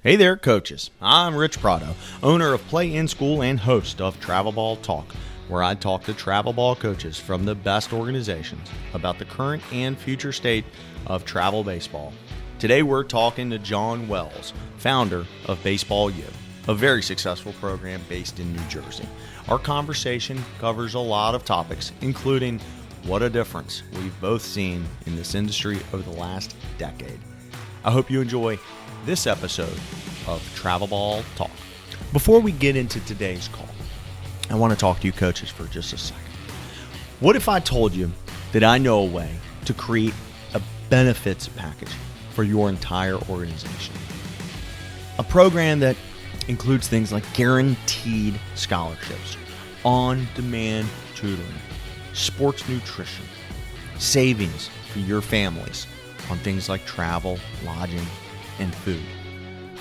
Hey there, coaches. I'm Rich Prado, owner of Play in School and host of Travel Ball Talk, where I talk to travel ball coaches from the best organizations about the current and future state of travel baseball. Today we're talking to John Wells, founder of Baseball U, a very successful program based in New Jersey. Our conversation covers a lot of topics, including what a difference we've both seen in this industry over the last decade. I hope you enjoy this episode of Travel Ball Talk. Before we get into today's call, I want to talk to you coaches for just a second. What if I told you that I know a way to create a benefits package for your entire organization? A program that includes things like guaranteed scholarships, on-demand tutoring, sports nutrition, savings for your families on things like travel, lodging, and food,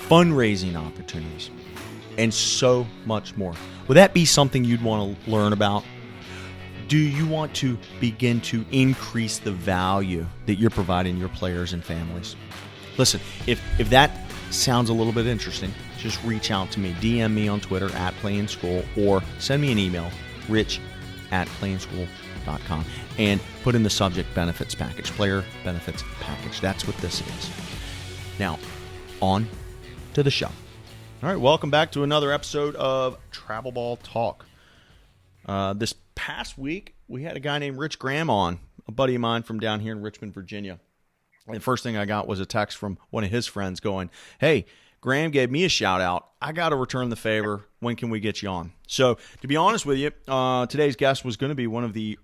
fundraising opportunities, and so much more. Would that be something you'd want to learn about? Do you want to begin to increase the value that you're providing your players and families? Listen, if that sounds a little bit interesting, just reach out to me. DM me on Twitter at playinschool or send me an email, rich@playinschool.com, and put in the subject benefits package, player benefits package. That's what this is. Now, on to the show. All right, welcome back to another episode of Travel Ball Talk. This past week, we had a guy named Rich Graham on, a buddy of mine from down here in Richmond, Virginia. And the first thing I got was a text from one of his friends going, "Hey, Graham gave me a shout out. I got to return the favor. When can we get you on?" So, to be honest with you, today's guest was going to be one of the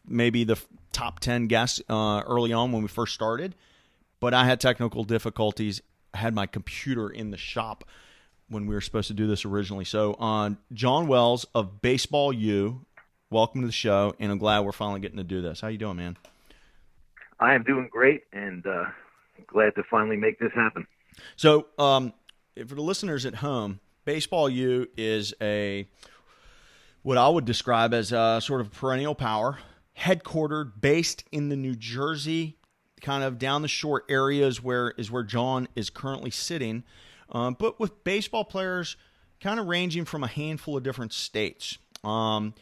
maybe the top 10 guests early on when we first started. But I had technical difficulties. I had my computer in the shop when we were supposed to do this originally. So, John Wells of Baseball U, welcome to the show, and I'm glad we're finally getting to do this. How you doing, man? I am doing great, and glad to finally make this happen. So, for the listeners at home, Baseball U is what I would describe as a sort of perennial power, headquartered, based in the New Jersey, kind of down the shore areas where John is currently sitting, but with baseball players kind of ranging from a handful of different states. John,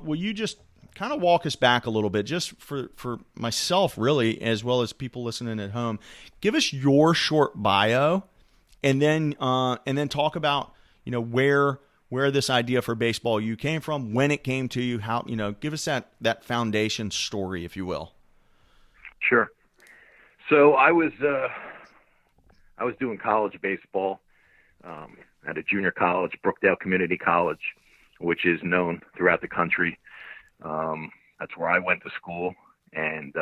will you just kind of walk us back a little bit, just for myself, really, as well as people listening at home? Give us your short bio, and then talk about where this idea for Baseball U came from, when it came to you, how give us that foundation story, if you will. Sure. So I was doing college baseball at a junior college, Brookdale Community College, which is known throughout the country. That's where I went to school, and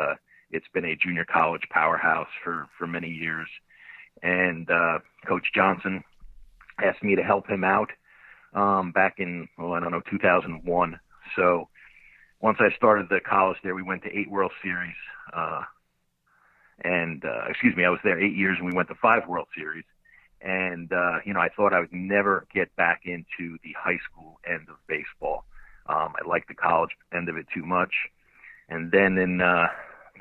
it's been a junior college powerhouse for many years. And Coach Johnson asked me to help him out back in 2001. So once I started the college there, we went to 8 World Series. I was there 8 years, and we went to 5 World Series. And, I thought I would never get back into the high school end of baseball. I liked the college end of it too much. And then in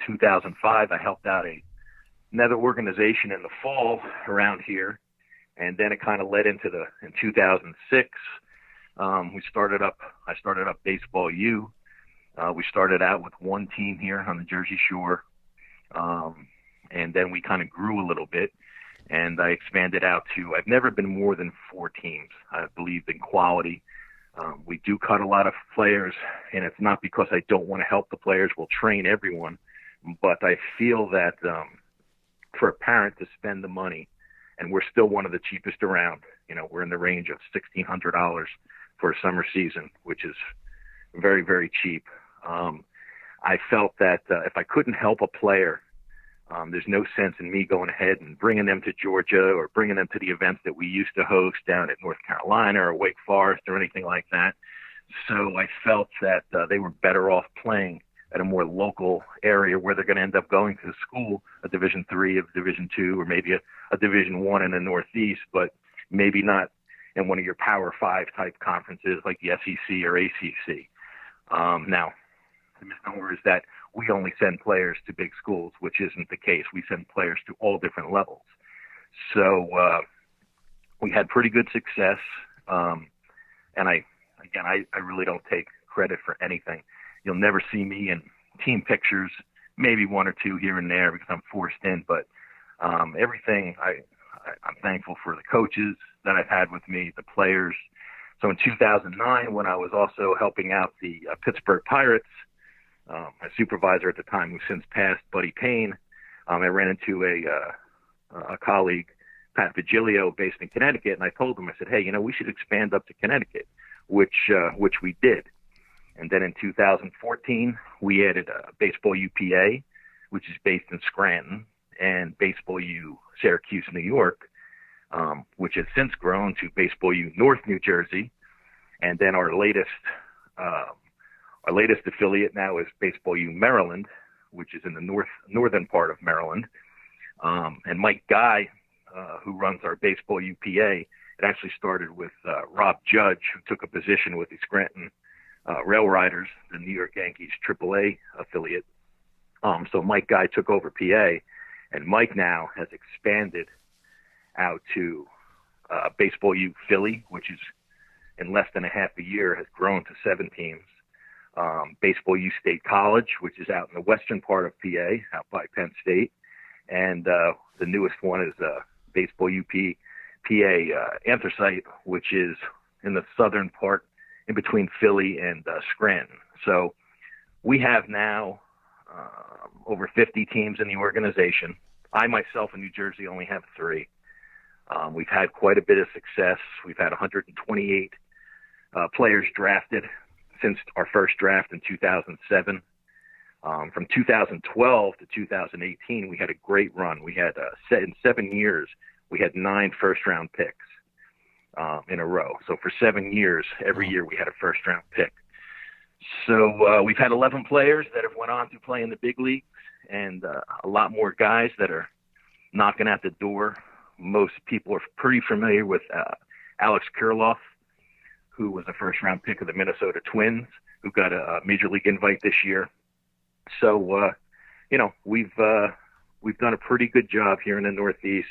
2005, I helped out another organization in the fall around here. And then it kind of led into in 2006, I started up Baseball U. We started out with one team here on the Jersey Shore. And then we kind of grew a little bit, and I expanded out to, I've never been more than 4 teams. I believe in quality. We do cut a lot of players, and it's not because I don't want to help the players. We'll train everyone, but I feel that for a parent to spend the money, and we're still one of the cheapest around. We're in the range of $1,600 for a summer season, which is very, very cheap. I felt that if I couldn't help a player, there's no sense in me going ahead and bringing them to Georgia or bringing them to the events that we used to host down at North Carolina or Wake Forest or anything like that. So I felt that they were better off playing at a more local area where they're going to end up going to school, a Division III, a Division II, or maybe a Division I in the Northeast, but maybe not in one of your Power 5 type conferences like the SEC or ACC. Now, the misnomer is that we only send players to big schools, which isn't the case. We send players to all different levels. So we had pretty good success. And I really don't take credit for anything. You'll never see me in team pictures, maybe one or two here and there because I'm forced in, but everything I'm thankful for the coaches that I've had with me, the players. So in 2009, when I was also helping out the Pittsburgh Pirates, my supervisor at the time, who's since passed, Buddy Payne, I ran into a colleague, Pat Vigilio, based in Connecticut, and I told him, I said, hey, we should expand up to Connecticut, which we did. And then in 2014, we added Baseball UPA, which is based in Scranton, and Baseball U Syracuse, New York, which has since grown to Baseball U North New Jersey. And then our latest affiliate now is Baseball U Maryland, which is in the northern part of Maryland. And Mike Guy, who runs our Baseball UPA, it actually started with Rob Judge, who took a position with the Scranton Rail Riders, the New York Yankees AAA affiliate. So Mike Guy took over PA, and Mike now has expanded out to Baseball U Philly, which is in less than a half a year has grown to 7 teams. Baseball U State College, which is out in the western part of PA, out by Penn State. And the newest one is Baseball UP PA Anthracite, which is in the southern part in between Philly and Scranton. So we have now over 50 teams in the organization. I myself in New Jersey only have 3. We've had quite a bit of success. We've had 128 players drafted since our first draft in 2007. From 2012 to 2018, we had a great run. We had in 7 years, we had 9 first-round picks in a row. So for 7 years, every year we had a first-round pick. So we've had 11 players that have went on to play in the big leagues, and a lot more guys that are knocking at the door. Most people are pretty familiar with Alex Kirilloff, who was a first-round pick of the Minnesota Twins, who got a major league invite this year. So, we've done a pretty good job here in the Northeast.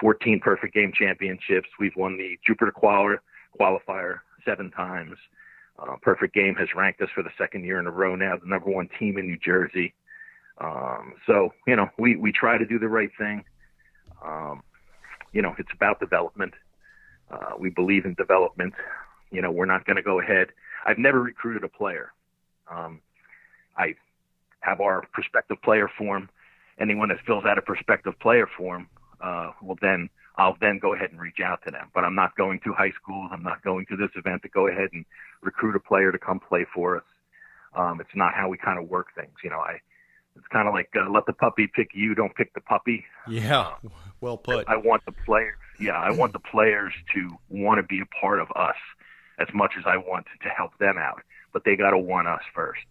14 perfect game championships. We've won the Jupiter qualifier 7 times. Perfect Game has ranked us for the 2nd year in a row now, the number 1 team in New Jersey. So, we try to do the right thing. It's about development. We believe in development. We're not going to go ahead. I've never recruited a player. I have our prospective player form. Anyone that fills out a prospective player form, I'll then go ahead and reach out to them. But I'm not going to high schools. I'm not going to this event to go ahead and recruit a player to come play for us. It's not how we kind of work things. It's kind of like let the puppy pick you, don't pick the puppy. Yeah, well put. I want the players. Yeah, I want the players to want to be a part of us as much as I want to help them out. But they got to want us first.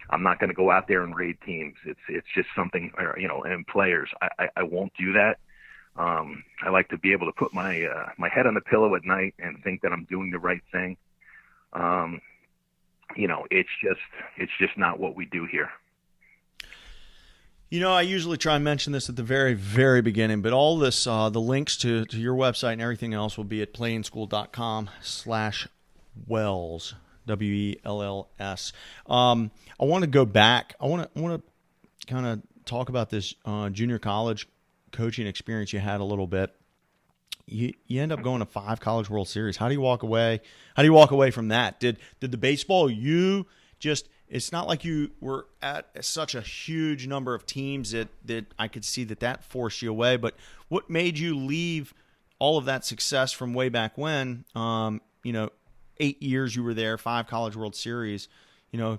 I'm not going to go out there and raid teams. It's just something, and players. I won't do that. I like to be able to put my head on the pillow at night and think that I'm doing the right thing. It's just not what we do here. I usually try and mention this at the very, very beginning, but all this, the links to your website and everything else will be at playinschool.com/Wells, WELLS. I want to go back. I want to kind of talk about this junior college coaching experience you had a little bit. You end up going to 5 College World Series. How do you walk away? How do you walk away from that? Did the baseball it's not like you were at such a huge number of teams that I could see that forced you away. But what made you leave all of that success from way back when? 8 years you were there, 5 College World Series. Can you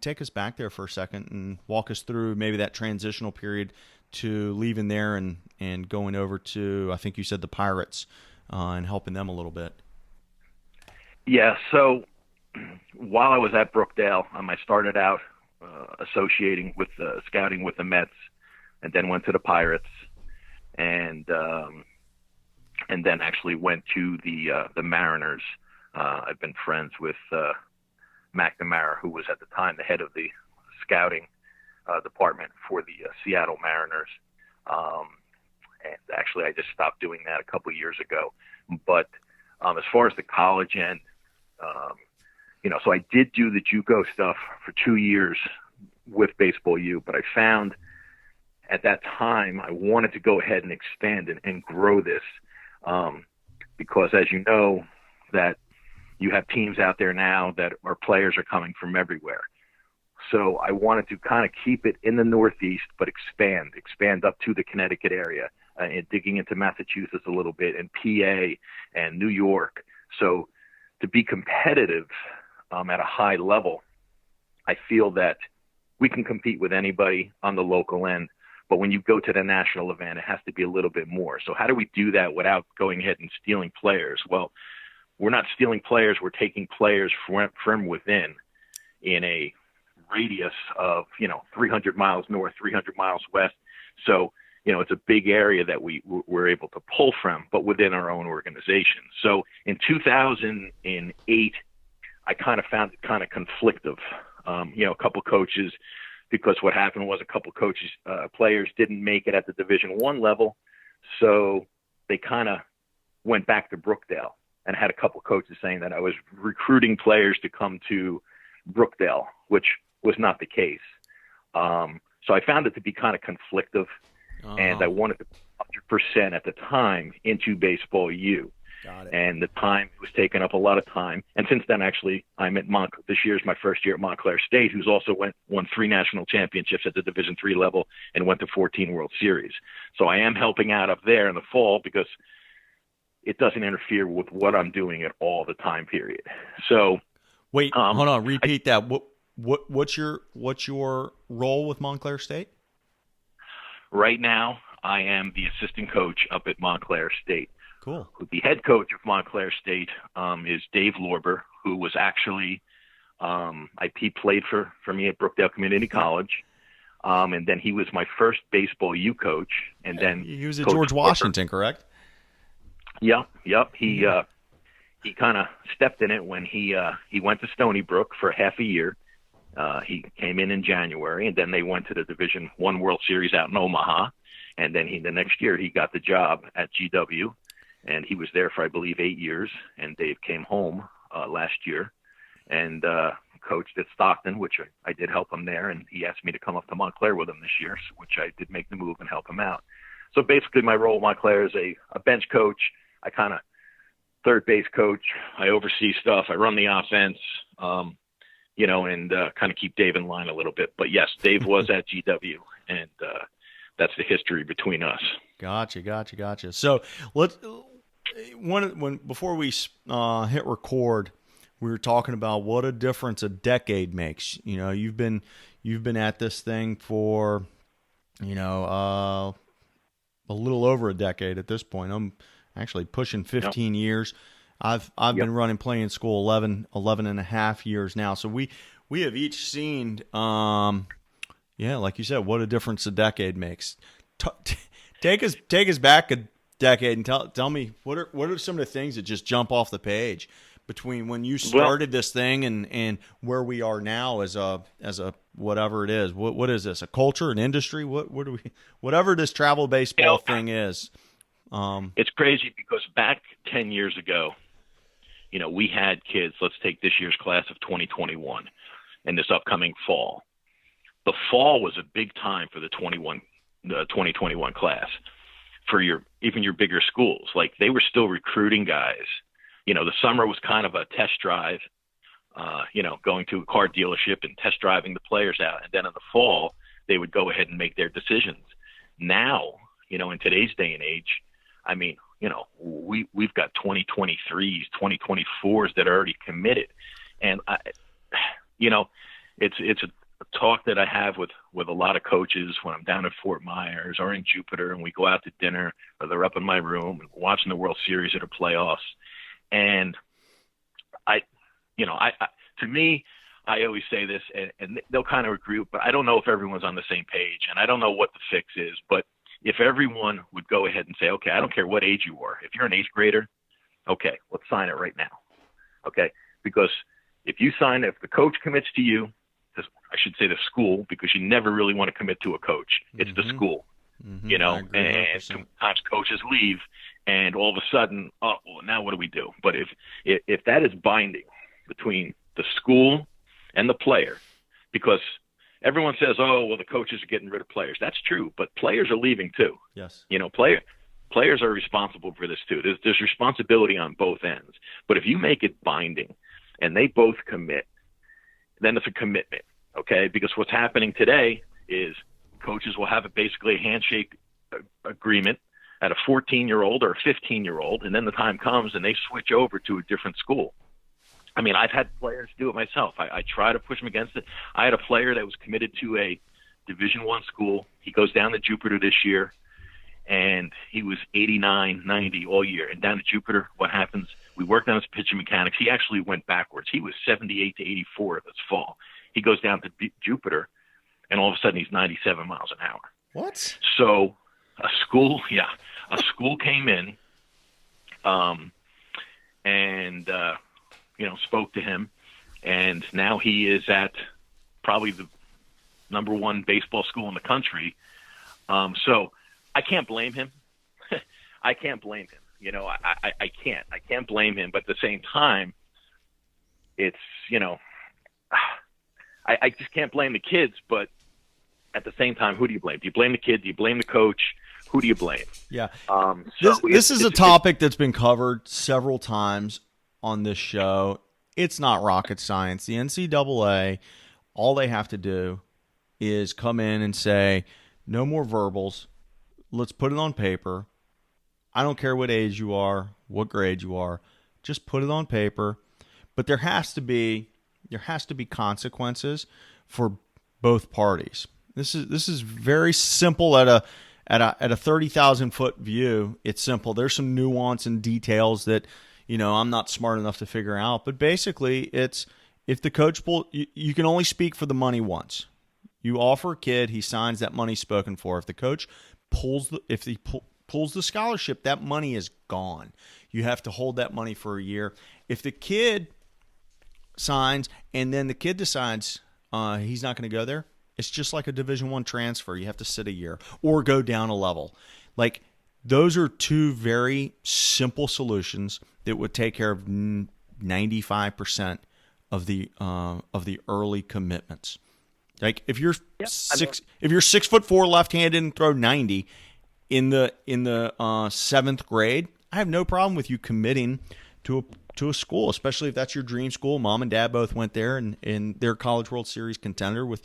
take us back there for a second and walk us through maybe that transitional period to leaving there and going over to, I think you said the Pirates, and helping them a little bit. Yeah. So while I was at Brookdale, I started out associating with scouting with the Mets, and then went to the Pirates, and then actually went to the Mariners. I've been friends with McNamara, who was at the time the head of the scouting department for the Seattle Mariners. And actually, I just stopped doing that a couple of years ago. But as far as the college end, so I did do the JUCO stuff for 2 years with Baseball U, but I found at that time I wanted to go ahead and expand and grow this because, as you know, that you have teams out there now that our players are coming from everywhere. So I wanted to kind of keep it in the Northeast, but expand up to the Connecticut area, and digging into Massachusetts a little bit, and PA and New York. So to be competitive at a high level, I feel that we can compete with anybody on the local end. But when you go to the national event, it has to be a little bit more. So how do we do that without going ahead and stealing players? Well, we're not stealing players. We're taking players from within in a radius of, 300 miles north, 300 miles west. So, it's a big area that we're able to pull from, but within our own organization. So in 2008, I kind of found it kind of conflictive. A couple coaches, because what happened was a couple coaches, players didn't make it at the Division I level. So they kind of went back to Brookdale, and had a couple coaches saying that I was recruiting players to come to Brookdale, which was not the case. So I found it to be kind of conflictive, and I wanted to 100% at the time into Baseball U. Got it. And the time was taking up a lot of time. And since then, actually, I'm at this year's my first year at Montclair State, who's also won 3 national championships at the Division III level and went to 14 World Series. So I am helping out up there in the fall because it doesn't interfere with what I'm doing at all the time period. So wait, hold on, repeat that. What's your role with Montclair State? Right now, I am the assistant coach up at Montclair State. Cool. The head coach of Montclair State is Dave Lorber, who was actually he played for me at Brookdale Community College, and then he was my first Baseball U coach. And then he was at George Washington, correct? Yep. He kind of stepped in it when he went to Stony Brook for half a year. He came in January, and then they went to the Division I World Series out in Omaha. And then the next year he got the job at GW, and he was there for, I believe, 8 years. And Dave came home last year and coached at Stockton, which I did help him there. And he asked me to come up to Montclair with him this year, which I did make the move and help him out. So basically my role at Montclair is a bench coach. I kind of third base coach. I oversee stuff. I run the offense, and kind of keep Dave in line a little bit. But yes, Dave was at GW, and that's the history between us. Gotcha. So before we hit record, we were talking about what a difference a decade makes. You've been at this thing for, a little over a decade at this point. I'm actually pushing 15 years. I've been running Play in School 11 and a half years now. So we have each seen, like you said, what a difference a decade makes. Take us back a decade and tell me what are some of the things that just jump off the page between when you started this thing and where we are now as a whatever it is. What is this? A culture, an industry? Whatever this travel baseball thing is. It's crazy because back 10 years ago, we had kids. Let's take this year's class of 2021 and this upcoming fall. The fall was a big time for the 2021 class for even your bigger schools. Like, they were still recruiting guys. The summer was kind of a test drive, going to a car dealership and test driving the players out. And then in the fall, they would go ahead and make their decisions. Now, in today's day and age, I mean, we've got 2023s, 2024s that are already committed. And it's a talk that I have with a lot of coaches when I'm down at Fort Myers or in Jupiter, and we go out to dinner, or they're up in my room and watching the World Series or the playoffs. And to me, I always say this, and they'll kind of agree, but I don't know if everyone's on the same page, and I don't know what the fix is. But if everyone would go ahead and say, okay, I don't care what age you are, if you're an 8th grader, okay, let's sign it right now. Okay, because if the coach commits to you, I should say the school, because you never really want to commit to a coach. It's the school. I agree 100%. Sometimes coaches leave, and all of a sudden, oh, well, now what do we do? But if that is binding between the school and the player, because everyone says, oh, well, the coaches are getting rid of players. That's true, but players are leaving too. Yes. Players are responsible for this too. There's responsibility on both ends. But if you make it binding and they both commit, then it's a commitment, okay? Because what's happening today is coaches will have basically a handshake agreement at a 14-year-old or a 15-year-old, and then the time comes and they switch over to a different school. I mean, I've had players do it myself. I try to push them against it. I had a player that was committed to a Division I school. He goes down to Jupiter this year, and he was 89, 90 all year. And down to Jupiter, what happens? We worked on his pitching mechanics. He actually went backwards. He was 78 to 84 this fall. He goes down to Jupiter, and all of a sudden he's 97 miles an hour. What? So a school came in and spoke to him, and now he is at probably the number one baseball school in the country. So I can't blame him. I can't blame him. I can't blame him. But at the same time, it's, I just can't blame the kids. But at the same time, who do you blame? Do you blame the kid? Do you blame the coach? Who do you blame? Yeah. This is a topic that's been covered several times on this show. It's not rocket science. The NCAA, all they have to do is come in and say, no more verbals. Let's put it on paper. I don't care what age you are, what grade you are. Just put it on paper. But there has to be consequences for both parties. This is very simple at a 30,000-foot view. It's simple. There's some nuance and details that I'm not smart enough to figure out. But basically, it's if the coach you can only speak for the money once. You offer a kid, he signs, that money spoken for. If the coach pulls the scholarship, that money is gone. You have to hold that money for a year. If the kid signs and then the kid decides he's not going to go there, it's just like a Division I transfer. You have to sit a year or go down a level. Like, those are two very simple solutions that would take care of 95% of the early commitments. Like, if you're 6'4" left-handed and throw 90 in the 7th grade, I have no problem with you committing to a school, especially if that's your dream school. Mom and dad both went there, and they're College World Series contender with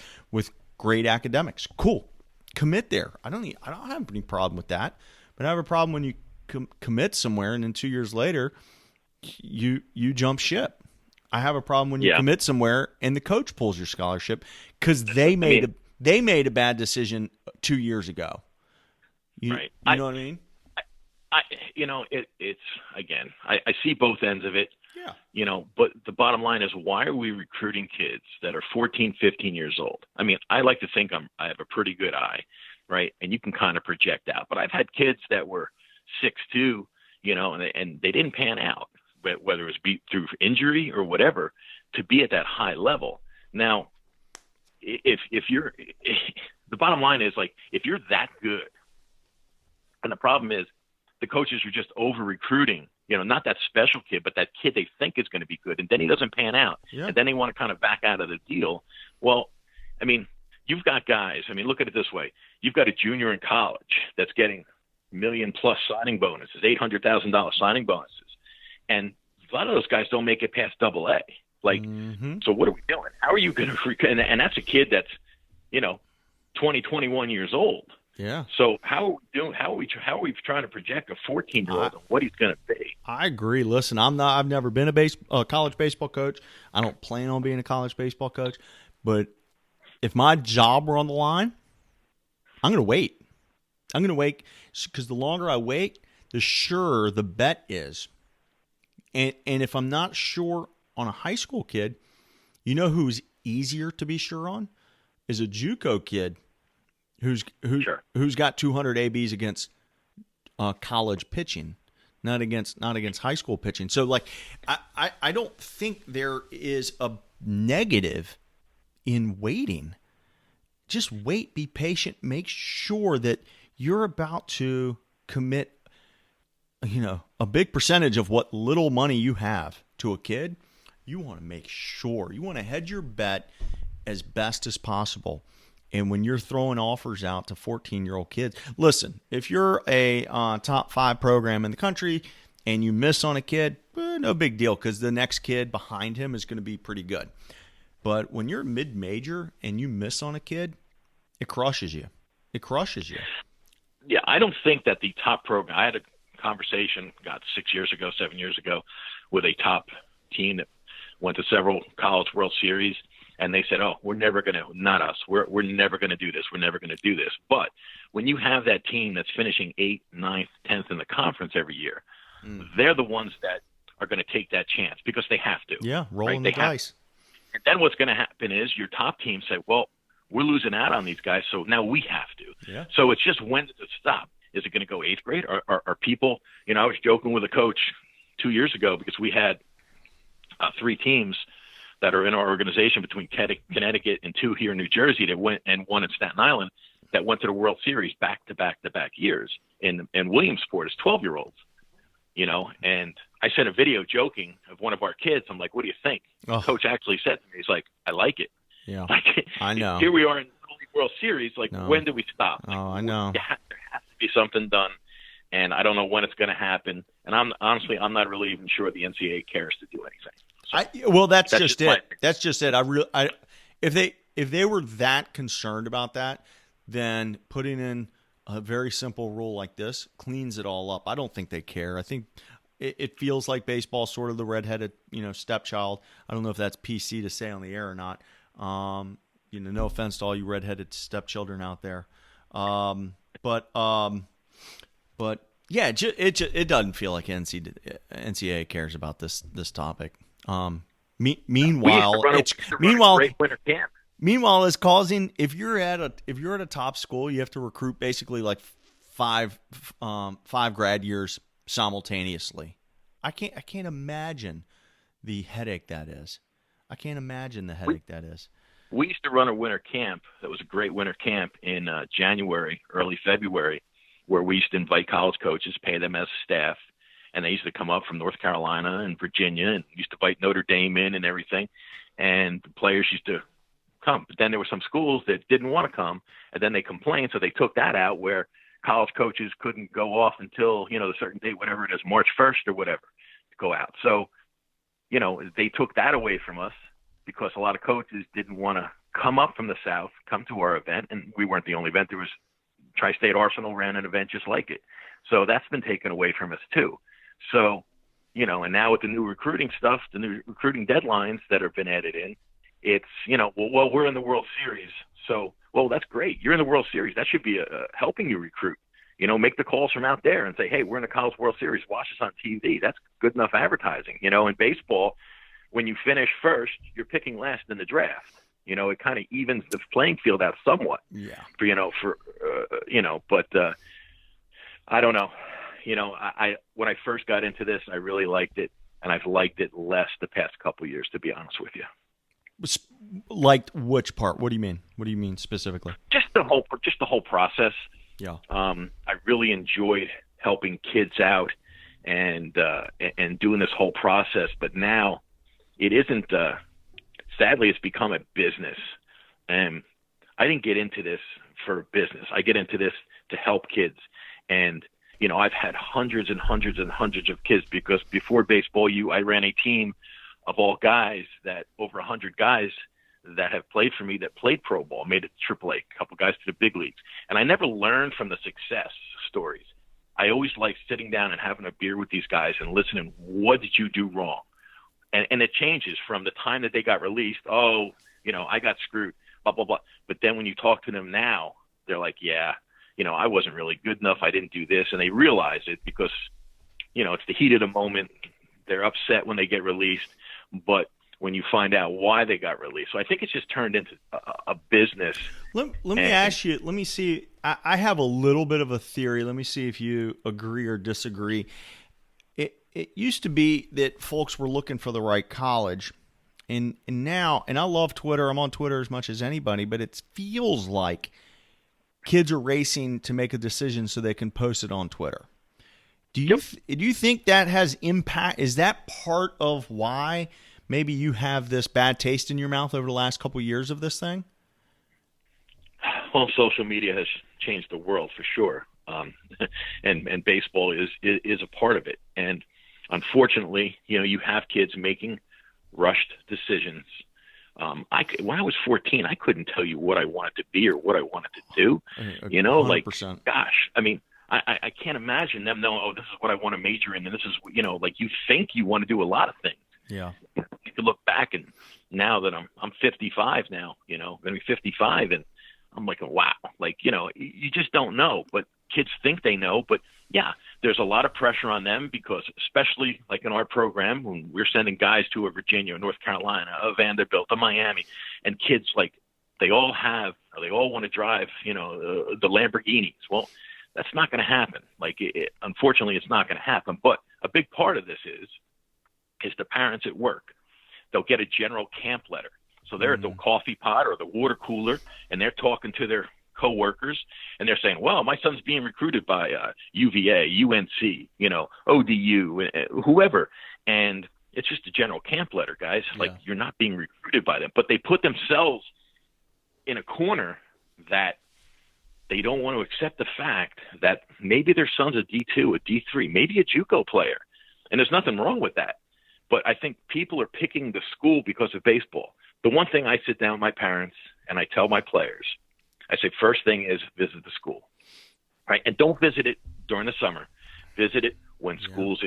great academics. Cool, commit there. I don't have any problem with that, but I have a problem when you commit somewhere and then 2 years later you jump ship. I have a problem when you commit somewhere and the coach pulls your scholarship because they made a bad decision 2 years ago. Right. You know what I mean? It's again, I see both ends of it. Yeah. But the bottom line is, why are we recruiting kids that are 14, 15 years old? I mean, I like to think I have a pretty good eye, right? And you can kind of project out. But I've had kids that were 6'2", and they didn't pan out, whether it was through injury or whatever, to be at that high level. Now, if you're the bottom line is, like, if you're that good, and the problem is the coaches are just over recruiting, not that special kid, but that kid they think is going to be good, and then he doesn't pan out, and then they want to kind of back out of the deal. Well, I mean, you've got guys. I mean, look at it this way: you've got a junior in college that's getting $1 million+ signing bonuses, $800,000 signing bonuses, and a lot of those guys don't make it past AA. Like, So what are we doing? How are you going to recruit? And that's a kid that's 20, 21 years old. Yeah. So how are we doing? How are we trying to project a 14-year-old on what he's going to be? I agree. Listen, I've never been a college baseball coach. I don't plan on being a college baseball coach. But if my job were on the line, I'm going to wait. I'm going to wait because the longer I wait, the surer the bet is. And if I'm not sure on a high school kid, who's easier to be sure on is a JUCO kid. Who's got 200 ABs against college pitching, not against high school pitching. So, like, I don't think there is a negative in waiting. Just wait, be patient, make sure that you're about to commit, a big percentage of what little money you have to a kid. You want to make sure, you want to hedge your bet as best as possible. And when you're throwing offers out to 14-year-old kids, listen, if you're a top 5 program in the country and you miss on a kid, no big deal, because the next kid behind him is going to be pretty good. But when you're mid-major and you miss on a kid, it crushes you. It crushes you. Yeah, I don't think that the top program – I had a conversation, 7 years ago, with a top team that went to several College World Series, and they said, we're never going to – not us. We're never going to do this. We're never going to do this. But when you have that team that's finishing 8th, 9th, 10th in the conference every year, they're the ones that are going to take that chance because they have to. Yeah, rolling the dice. And then what's going to happen is your top team say, well, we're losing out on these guys, so now we have to. Yeah. So it's just, when does it stop? Is it going to go 8th grade? Are people – I was joking with a coach 2 years ago because we had 3 teams that are in our organization between Connecticut and 2 here in New Jersey that went, and 1 in Staten Island, that went to the World Series back-to-back years in Williamsport as 12-year-olds. And I sent a video joking of one of our kids. I'm like, what do you think? Oh. Coach actually said to me, he's like, I like it. Yeah, like, I know. Here we are in the World Series. Like, when do we stop? Like, I know. There has to be something done, and I don't know when it's going to happen. And I'm not really even sure the NCAA cares to do anything. So that's just it. That's just it. If they were that concerned about that, then putting in a very simple rule like this cleans it all up. I don't think they care. I think it feels like baseball's sort of the redheaded, stepchild. I don't know if that's PC to say on the air or not. No offense to all you redheaded stepchildren out there. But yeah, it doesn't feel like NCAA cares about this topic. Meanwhile, it's causing, if you're at a top school, you have to recruit basically like five grad years simultaneously. I can't imagine the headache that is. We used to run a winter camp. That was a great winter camp in January, early February, where we used to invite college coaches, pay them as staff, and they used to come up from North Carolina and Virginia, and used to invite Notre Dame in and everything, and the players used to come. But then there were some schools that didn't want to come, and then they complained, so they took that out, where college coaches couldn't go off until, the certain date, whatever it is, March 1st or whatever, to go out. So, they took that away from us because a lot of coaches didn't want to come up from the South, come to our event, and we weren't the only event. There was Tri-State Arsenal ran an event just like it. So that's been taken away from us too. So, and now with the new recruiting stuff, the new recruiting deadlines that have been added in, it's, well, we're in the World Series. So, well, that's great. You're in the World Series. That should be helping you recruit. Make the calls from out there and say, hey, we're in the College World Series. Watch us on TV. That's good enough advertising. In baseball, when you finish first, you're picking last in the draft. It kind of evens the playing field out somewhat. Yeah. But I don't know. I when I first got into this, I really liked it, and I've liked it less the past couple of years, to be honest with you. Liked which part? What do you mean? What do you mean specifically? Just the whole process. Yeah. I really enjoyed helping kids out and doing this whole process, but now it isn't. Sadly, it's become a business, and I didn't get into this for business. I get into this to help kids, and I've had hundreds and hundreds and hundreds of kids, because before baseball I ran a team of all guys, that over 100 guys that have played for me that played pro ball, made it to AAA, a couple guys to the big leagues. And I never learned from the success stories. I always liked sitting down and having a beer with these guys and listening, what did you do wrong? And it changes from the time that they got released. I got screwed, blah, blah, blah. But then when you talk to them now, they're like, yeah, I wasn't really good enough. I didn't do this. And they realize it because, it's the heat of the moment. They're upset when they get released. But when you find out why they got released. So I think it's just turned into a business. Let me ask you, let me see. I have a little bit of a theory. Let me see if you agree or disagree. It used to be that folks were looking for the right college. And now, and I love Twitter. I'm on Twitter as much as anybody, but it feels like kids are racing to make a decision so they can post it on Twitter. Do you Yep. do you think that has impact? Is that part of why maybe you have this bad taste in your mouth over the last couple of years of this thing? Well, social media has changed the world for sure, and baseball is a part of it. And unfortunately, you have kids making rushed decisions. When I was 14, I couldn't tell you what I wanted to be or what I wanted to do. 100%. Like, gosh, I mean, I can't imagine them knowing, oh, this is what I want to major in, and this is, like you think you want to do a lot of things. Yeah. You can look back, and now that I'm 55 now, going to be 55, and I'm like, wow, like, you just don't know, but kids think they know. But yeah, there's a lot of pressure on them because, especially like in our program, when we're sending guys to a Virginia, North Carolina, a Vanderbilt, a Miami, and kids, like, they all want to drive, the Lamborghinis. Well, that's not going to happen. Like, unfortunately, it's not going to happen. But a big part of this is the parents at work. They'll get a general camp letter. So they're at the coffee pot or the water cooler, and they're talking to their coworkers, and they're saying, well, my son's being recruited by UVA, UNC, ODU, whoever. And it's just a general camp letter, guys. Like, you're not being recruited by them. But they put themselves in a corner that they don't want to accept the fact that maybe their son's a D2, a D3, maybe a JUCO player. And there's nothing wrong with that. But I think people are picking the school because of baseball. The one thing I sit down with my parents and I tell my players, I say, first thing is visit the school, right? And don't visit it during the summer. Visit it when school's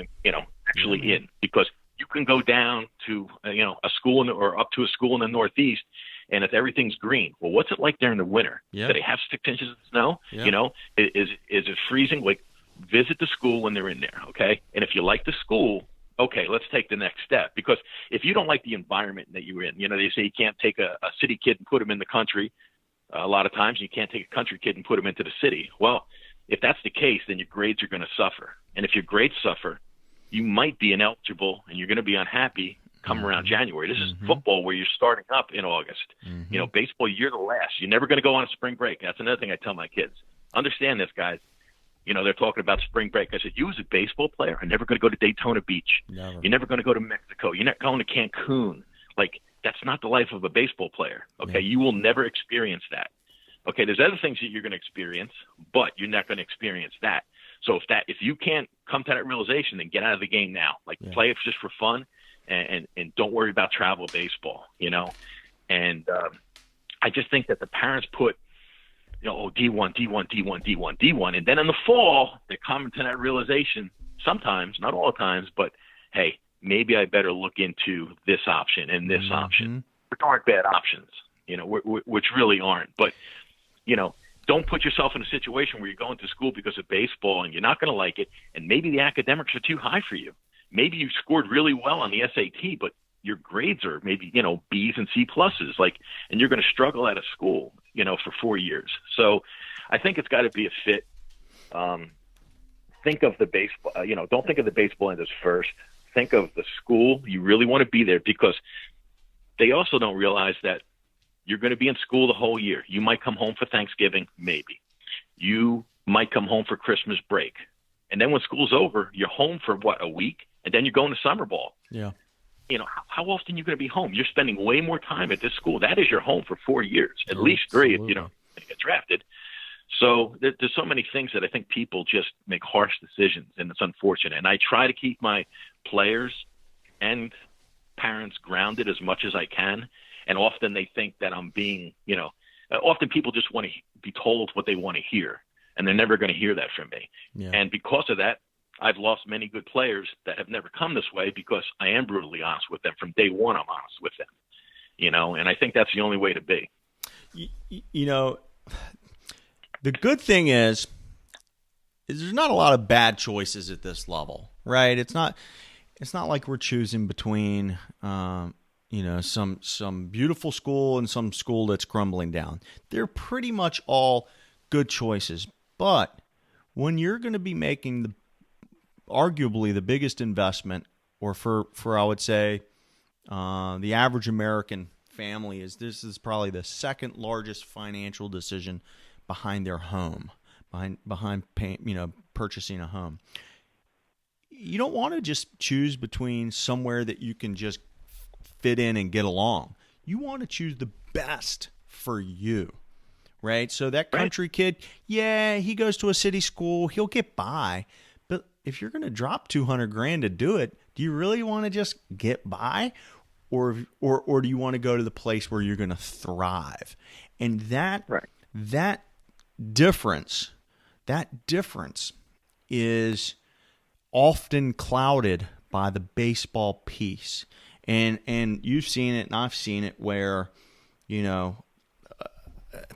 actually in, because you can go down to, a school or up to a school in the Northeast, and if everything's green, well, what's it like during the winter? Yeah. Do they have 6 inches of snow? Yeah. Is it freezing? Like, visit the school when they're in there, okay? And if you like the school, okay, let's take the next step. Because if you don't like the environment that you're in, they say you can't take a city kid and put him in the country. A lot of times you can't take a country kid and put him into the city. Well, if that's the case, then your grades are going to suffer. And if your grades suffer, you might be ineligible and you're going to be unhappy come around January. This is football where you're starting up in August. Baseball, you're the last. You're never going to go on a spring break. That's another thing I tell my kids. Understand this, guys. They're talking about spring break. I said, you as a baseball player are never going to go to Daytona Beach. Never. You're never going to go to Mexico. You're not going to Cancun. Like, that's not the life of a baseball player. Okay. You will never experience that. Okay. There's other things that you're going to experience, but you're not going to experience that. So if you can't come to that realization, then get out of the game now. Like, play it just for fun and don't worry about travel baseball, And I just think that the parents put, D1, D1, D1, D1, D1. And then in the fall, they come to that realization sometimes, not all the times, but, hey, maybe I better look into this option and this option, which aren't bad options, which really aren't. But, don't put yourself in a situation where you're going to school because of baseball and you're not going to like it, and maybe the academics are too high for you. Maybe you scored really well on the SAT, but your grades are maybe, B's and C pluses, and you're going to struggle at a school, for 4 years. So I think it's got to be a fit. Think of the baseball, don't think of the baseball end as first. Think of the school. You really want to be there, because they also don't realize that you're going to be in school the whole year. You might come home for Thanksgiving, maybe. You might come home for Christmas break. And then when school's over, you're home for a week? And then you're going to summer ball. Yeah. How often are you going to be home? You're spending way more time at this school. That is your home for 4 years, at least 3 if you get drafted. So there's so many things that I think people just make harsh decisions, and it's unfortunate. And I try to keep my players and parents grounded as much as I can. And often they think that I'm being, often people just want to be told what they want to hear, and they're never going to hear that from me. Yeah. And because of that, I've lost many good players that have never come this way, because I am brutally honest with them. From day one, I'm honest with them, and I think that's the only way to be. The good thing is there's not a lot of bad choices at this level, right? It's not like we're choosing between, some beautiful school and some school that's crumbling down. They're pretty much all good choices. But when you're going to be making arguably the biggest investment, or for I would say the average American family, this is probably the second largest financial decision behind their home, behind paying, purchasing a home. You don't want to just choose between somewhere that you can just fit in and get along. You want to choose the best for you, right? So that country kid, yeah, he goes to a city school, he'll get by. But if you're going to drop $200,000 to do it, do you really want to just get by, or do you want to go to the place where you're going to thrive? And that difference is often clouded by the baseball piece. And you've seen it, and I've seen it, where, at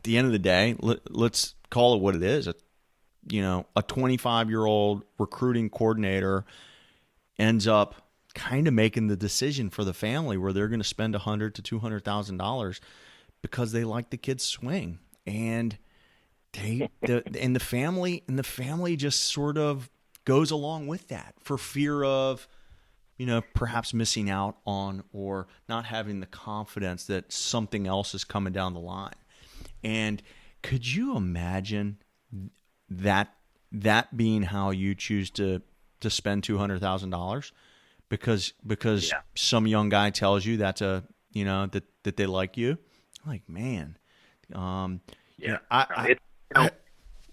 the end of the day, let's call it what it is. A 25-year-old recruiting coordinator ends up kind of making the decision for the family where they're going to spend $100,000 to $200,000 because they like the kid's swing, and the family just sort of goes along with that for fear of, perhaps missing out on or not having the confidence that something else is coming down the line. And could you imagine that being how you choose to spend $200,000 because some young guy tells you that's that they like you? Like, man,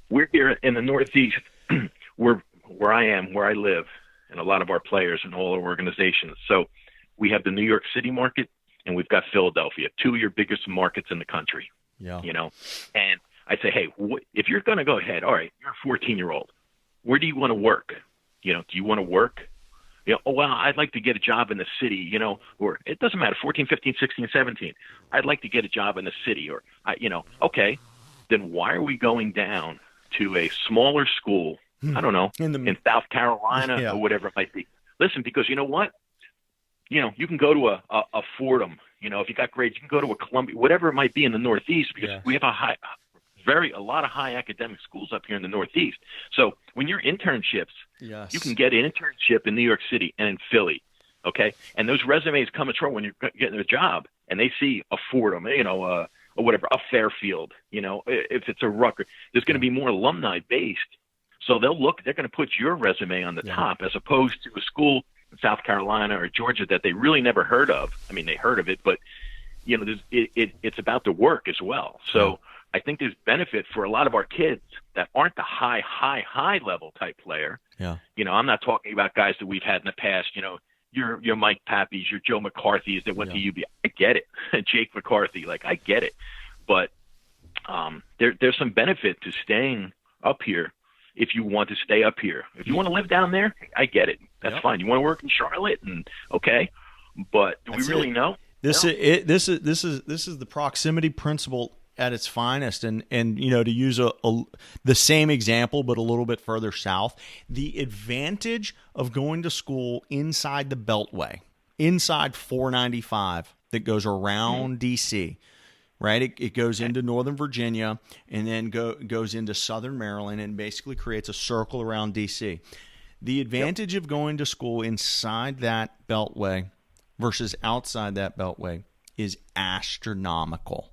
we're here in the Northeast, where I live, and a lot of our players and all our organizations. So we have the New York City market, and we've got Philadelphia, two of your biggest markets in the country. Yeah. And I say, hey, if you're going to go ahead, all right, you're a 14-year-old. Where do you want to work? Do you want to work? Well, I'd like to get a job in the city, or it doesn't matter, 14, 15, 16, 17. I'd like to get a job in the city, or, okay, then why are we going down to a smaller school, I don't know, in South Carolina or whatever it might be? Listen, because you know what? You can go to a Fordham, if you got grades, you can go to a Columbia, whatever it might be in the Northeast, because we have a lot of high academic schools up here in the Northeast. So when you're internships, you can get an internship in New York City and in Philly, okay? And those resumes come in when you're getting a job, and they see a Fordham, or whatever, a Fairfield, if it's a Rutgers, there's going to be more alumni-based. So they're going to put your resume on the top, as opposed to a school in South Carolina or Georgia that they really never heard of. I mean, they heard of it, but, it's about the work as well. So I think there's benefit for a lot of our kids that aren't the high level type player. Yeah. I'm not talking about guys that we've had in the past, your Mike Pappies, your Joe McCarthy's that went to UB. I get it. Jake McCarthy, I get it. But there's some benefit to staying up here if you want to stay up here. If you want to live down there, I get it. That's fine. You want to work in Charlotte, and okay. But do we really know? This is the proximity principle at its finest, and to use the same example but a little bit further south, the advantage of going to school inside the Beltway, inside 495 that goes around DC, right? It goes into Northern Virginia and then goes into Southern Maryland and basically creates a circle around DC. The advantage of going to school inside that Beltway versus outside that Beltway is astronomical.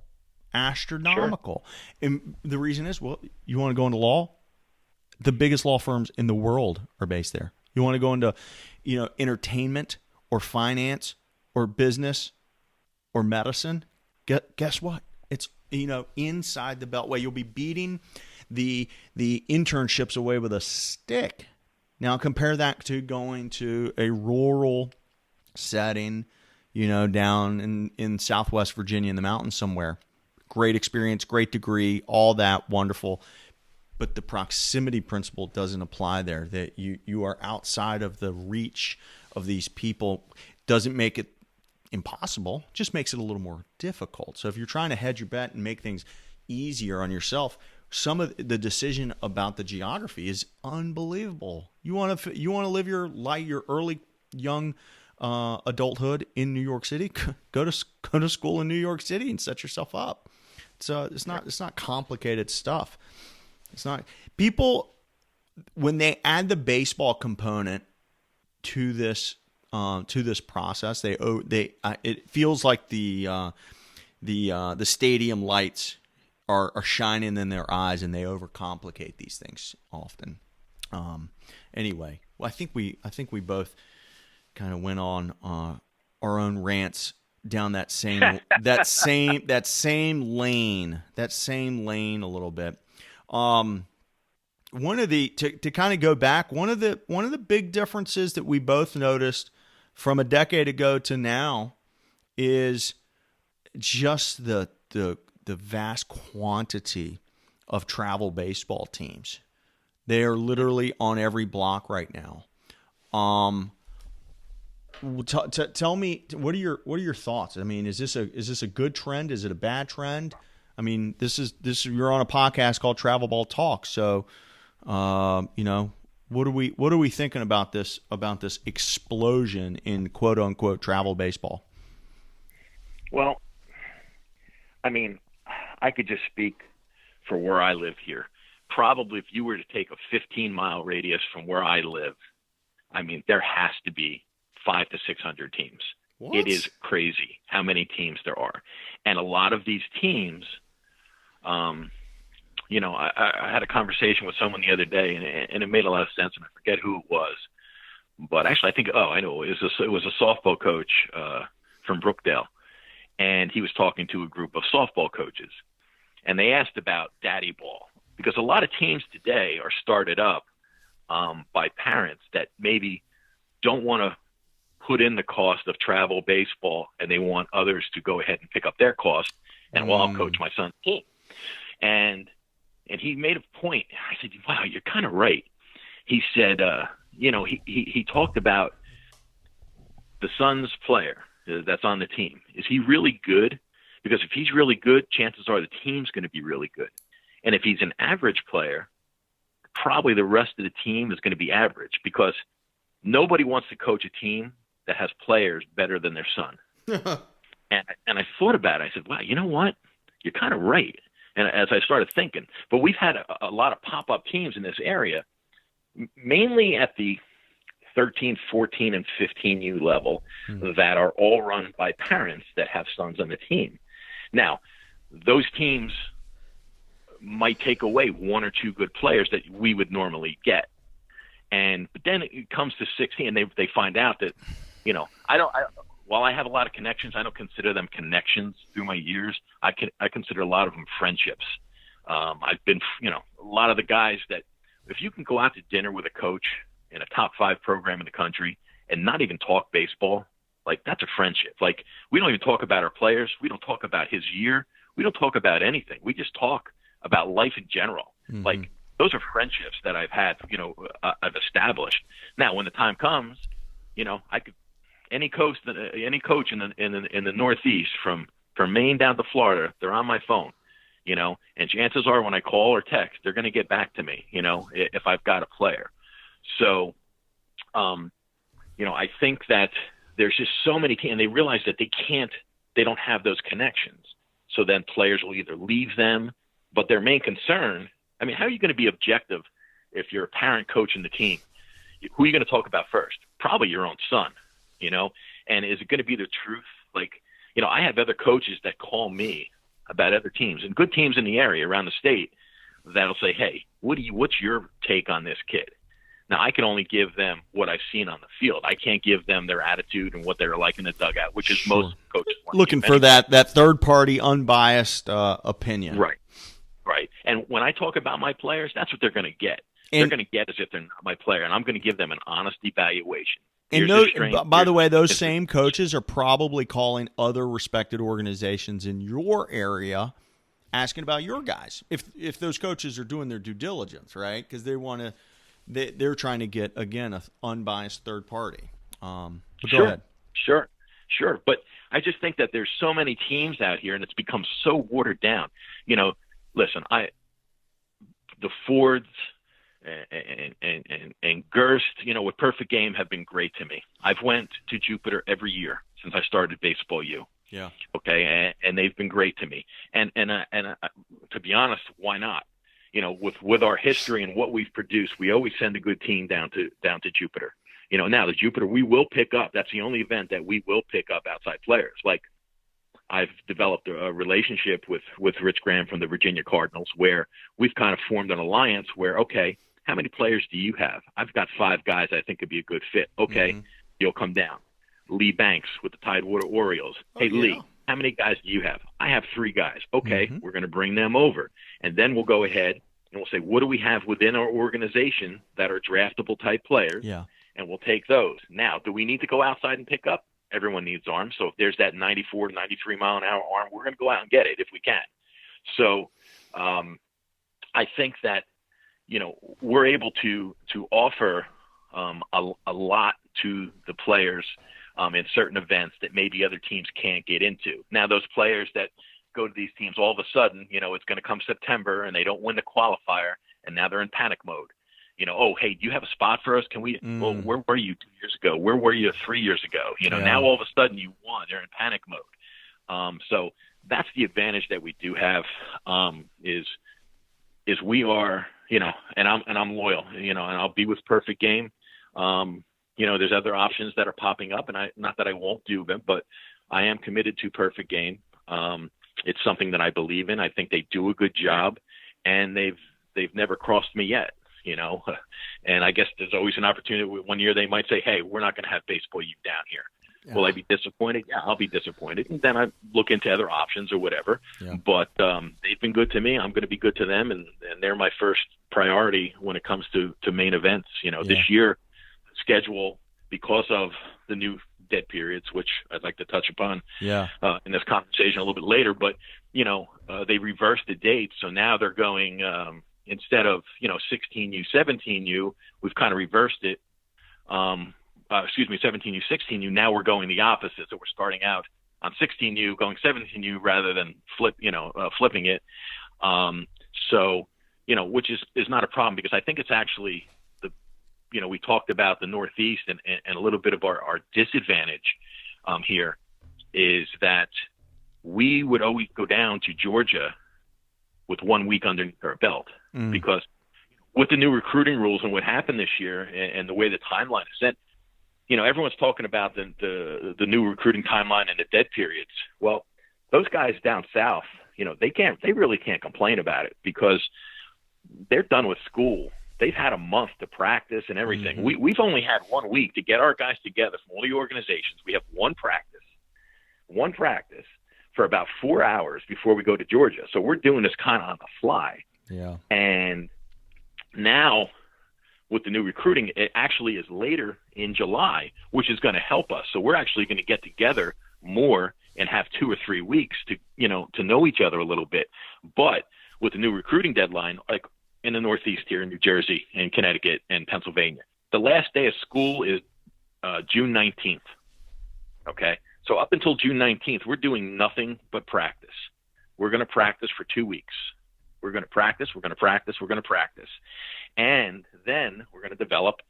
Sure. And the reason is, you want to go into law? The biggest law firms in the world are based there. You want to go into, entertainment or finance or business or medicine? Guess what? It's, inside the Beltway. You'll be beating the internships away with a stick. Now compare that to going to a rural setting, down in Southwest Virginia in the mountains somewhere. Great experience, great degree, all that wonderful. But the proximity principle doesn't apply there, that you are outside of the reach of these people. Doesn't make it impossible, just makes it a little more difficult. So if you're trying to hedge your bet and make things easier on yourself, some of the decision about the geography is unbelievable. You want to live your early young adulthood in New York City, go to school in New York City and set yourself up. So it's not complicated stuff. It's not. People, when they add the baseball component to this process, it feels like the stadium lights are shining in their eyes, and they overcomplicate these things often. Anyway, well, I think we both kind of went on our own rants down that same lane a little bit. One of the to kind of go back, one of the big differences that we both noticed from a decade ago to now is just the vast quantity of travel baseball teams. They are literally on every block right now. Tell me, what are your thoughts? I mean, is this a good trend? Is it a bad trend? I mean, this you're on a podcast called Travel Ball Talk, so what are we thinking about this explosion in quote unquote travel baseball? Well, I mean, I could just speak for where I live here. Probably if you were to take a 15-mile radius from where I live, I mean, there has to be 500 to 600 teams. What? It is crazy how many teams there are. And a lot of these teams, I had a conversation with someone the other day, and it made a lot of sense, and I forget who it was. But actually, I know. It was a softball coach from Brookdale, and he was talking to a group of softball coaches. And they asked about daddy ball, because a lot of teams today are started up by parents that maybe don't want to put in the cost of travel baseball, and they want others to go ahead and pick up their cost, and I'll coach my son's team. And he made a point. I said, wow, you're kind of right. He said, he talked about the son's player that's on the team. Is he really good? Because if he's really good, chances are the team's going to be really good. And if he's an average player, probably the rest of the team is going to be average, because nobody wants to coach a team that has players better than their son. And I thought about it. I said, wow, you know what? You're kind of right. And as I started thinking, but we've had a lot of pop-up teams in this area, mainly at the 13, 14, and 15U level, that are all run by parents that have sons on the team. Now, those teams might take away one or two good players that we would normally get. But then it comes to 16, and they find out that, while I have a lot of connections, I don't consider them connections through my years. I consider a lot of them friendships. I've been, a lot of the guys that, if you can go out to dinner with a coach in a top 5 program in the country and not even talk baseball, like, that's a friendship. Like, we don't even talk about our players. We don't talk about his year. We don't talk about anything. We just talk about life in general. Mm-hmm. Like, those are friendships that I've had, I've established. Now, when the time comes, I could, any coach in the Northeast, from Maine down to Florida, they're on my phone, and chances are when I call or text, they're going to get back to me, if I've got a player. So, I think that there's just so many teams, and they realize that they don't have those connections. So then players will either leave them, but their main concern, I mean, how are you going to be objective if you're a parent coaching the team? Who are you going to talk about first? Probably your own son, and is it going to be the truth? Like, I have other coaches that call me about other teams and good teams in the area around the state that'll say, hey, what's your take on this kid? Now, I can only give them what I've seen on the field. I can't give them their attitude and what they're like in the dugout, which is sure. Most coaches want looking for that third-party, unbiased opinion. Right. And when I talk about my players, that's what they're going to get. They're going to get as if they're not my player, and I'm going to give them an honest evaluation. By the way, those same coaches are probably calling other respected organizations in your area asking about your guys. If those coaches are doing their due diligence, right? Because they're trying to get, again, an unbiased third party. But go ahead. Sure. But I just think that there's so many teams out here, and it's become so watered down. Listen, the Fords and Gerst, with Perfect Game have been great to me. I've went to Jupiter every year since I started Baseball U. Yeah. Okay, and they've been great to me. And to be honest, why not? With our history and what we've produced, we always send a good team down to Jupiter. Now the Jupiter we will pick up. That's the only event that we will pick up outside players. Like, I've developed a relationship with Rich Graham from the Virginia Cardinals, where we've kind of formed an alliance where, okay, how many players do you have? I've got 5 guys I think could be a good fit. Okay, you'll come down. Lee Banks with the Tidewater Orioles. Hey, Lee, how many guys do you have? I have 3 guys. Okay, we're going to bring them over. And then we'll go ahead and we'll say, what do we have within our organization that are draftable type players? Yeah. And we'll take those. Now, do we need to go outside and pick up? Everyone needs arms. So if there's that 94 to 93 mile an hour arm, we're going to go out and get it if we can. So I think that, we're able to offer a lot to the players in certain events that maybe other teams can't get into. Now, those players that go to these teams, all of a sudden, it's going to come September and they don't win the qualifier, and now they're in panic mode. Oh, hey, do you have a spot for us? Can we? Well, where were you 2 years ago? Where were you 3 years ago? Now all of a sudden you won. They're in panic mode. So that's the advantage that we do have. Is we are, and I'm loyal, and I'll be with Perfect Game. There's other options that are popping up, and not that I won't do them, but I am committed to Perfect Game. It's something that I believe in. I think they do a good job, and they've never crossed me yet. And I guess there's always an opportunity. One year they might say, hey, we're not going to have Baseball U down here. Yeah. Will I be disappointed? Yeah, I'll be disappointed. And then I look into other options or whatever. Yeah. But they've been good to me. I'm going to be good to them. And they're my first priority when it comes to main events. This year schedule, because of the new dead periods, which I'd like to touch upon in this conversation a little bit later. But, they reversed the dates. So now they're going instead of, 16U, 17U, we've kind of reversed it. 17U, 16U. Now we're going the opposite. So we're starting out on 16U, going 17U rather than flipping it. Which is not a problem, because I think it's actually we talked about the Northeast and a little bit of our disadvantage here is that we would always go down to Georgia with 1 week underneath our belt, because with the new recruiting rules and what happened this year and the way the timeline is set, everyone's talking about the new recruiting timeline and the dead periods. Well, those guys down south, they really can't complain about it, because they're done with school. They've had a month to practice and everything. We've only had 1 week to get our guys together from all the organizations. We have one practice for about 4 hours before we go to Georgia. So we're doing this kind of on the fly. Yeah. And now with the new recruiting, it actually is later in July, which is going to help us. So we're actually going to get together more and have 2 or 3 weeks to know each other a little bit. But with the new recruiting deadline, like in the Northeast here in New Jersey and Connecticut and Pennsylvania, the last day of school is June 19th. Okay. So up until June 19th, we're doing nothing but practice. We're going to practice for 2 weeks. We're going to practice. And then we're going to develop.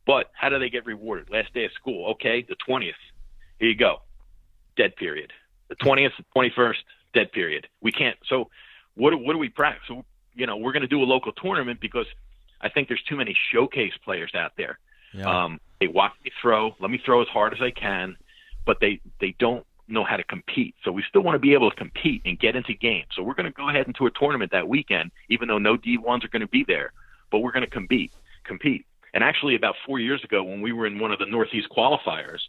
But how do they get rewarded? Last day of school. Okay, the 20th. Here you go. Dead period. The 20th, 21st, dead period. We can't. So what do we practice? So, we're going to do a local tournament, because I think there's too many showcase players out there. Yeah. They watch me throw. Let me throw as hard as I can. But they don't know how to compete. So we still want to be able to compete and get into games. So we're going to go ahead into a tournament that weekend, even though no D1s are going to be there. But we're going to compete. And actually, about 4 years ago, when we were in one of the Northeast qualifiers,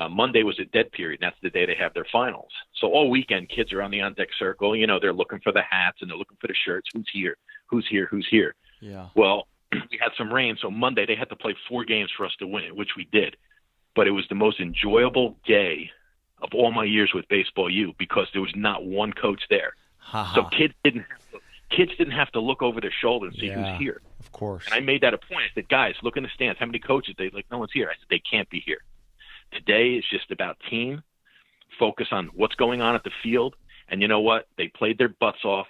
Monday was a dead period. And that's the day they have their finals. So all weekend, kids are on the on-deck circle. They're looking for the hats and they're looking for the shirts. Who's here? Yeah. Well, we had some rain. So Monday, they had to play 4 games for us to win it, which we did. But it was the most enjoyable day of all my years with Baseball U, because there was not one coach there. So kids didn't have to look over their shoulder and see who's here. Of course. And I made that a point. I said, guys, look in the stands. How many coaches? They're like, no one's here. I said, they can't be here. Today is just about team, focus on what's going on at the field. And you know what? They played their butts off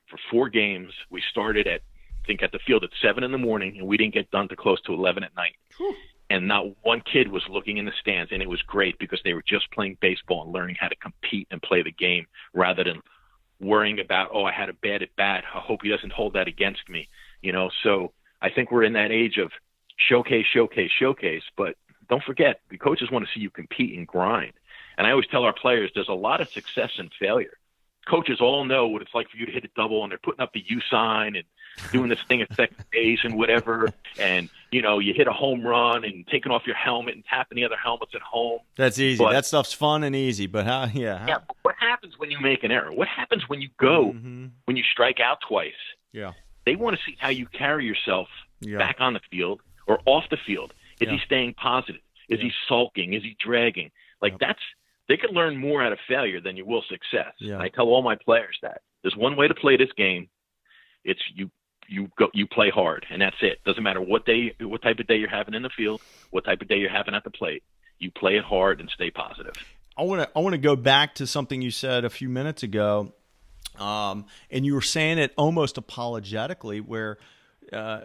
for 4 games. We started at the field at 7 a.m, and we didn't get done to close to 11 at night. Whew. And not one kid was looking in the stands, and it was great, because they were just playing baseball and learning how to compete and play the game, rather than worrying about, I had a bad at bat. I hope he doesn't hold that against me. So I think we're in that age of showcase. But don't forget, the coaches want to see you compete and grind. And I always tell our players there's a lot of success and failure. Coaches all know what it's like for you to hit a double, and they're putting up the U sign and doing this thing at second base and whatever. And, you know, you hit a home run and taking off your helmet and tapping the other helmets at home. That's easy. That stuff's fun and easy. But yeah. But what happens when you make an error? What happens when you go, when you strike out twice? Yeah. They want to see how you carry yourself back on the field or off the field. Is he staying positive? Is he sulking? Is he dragging? Like they can learn more out of failure than you will success. Yeah. And I tell all my players that there's one way to play this game. It's you play hard, and that's it. Doesn't matter what type of day you're having in the field, what type of day you're having at the plate. You play it hard and stay positive. I want to go back to something you said a few minutes ago, and you were saying it almost apologetically, where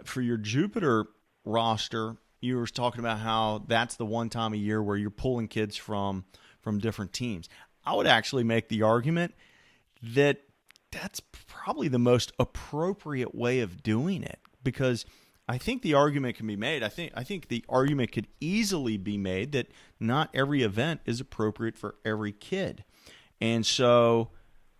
for your Jupiter roster, you were talking about how that's the one time a year where you're pulling kids from different teams. I would actually make the argument that that's probably the most appropriate way of doing it, because I think the argument can be made. I think the argument could easily be made that not every event is appropriate for every kid. And so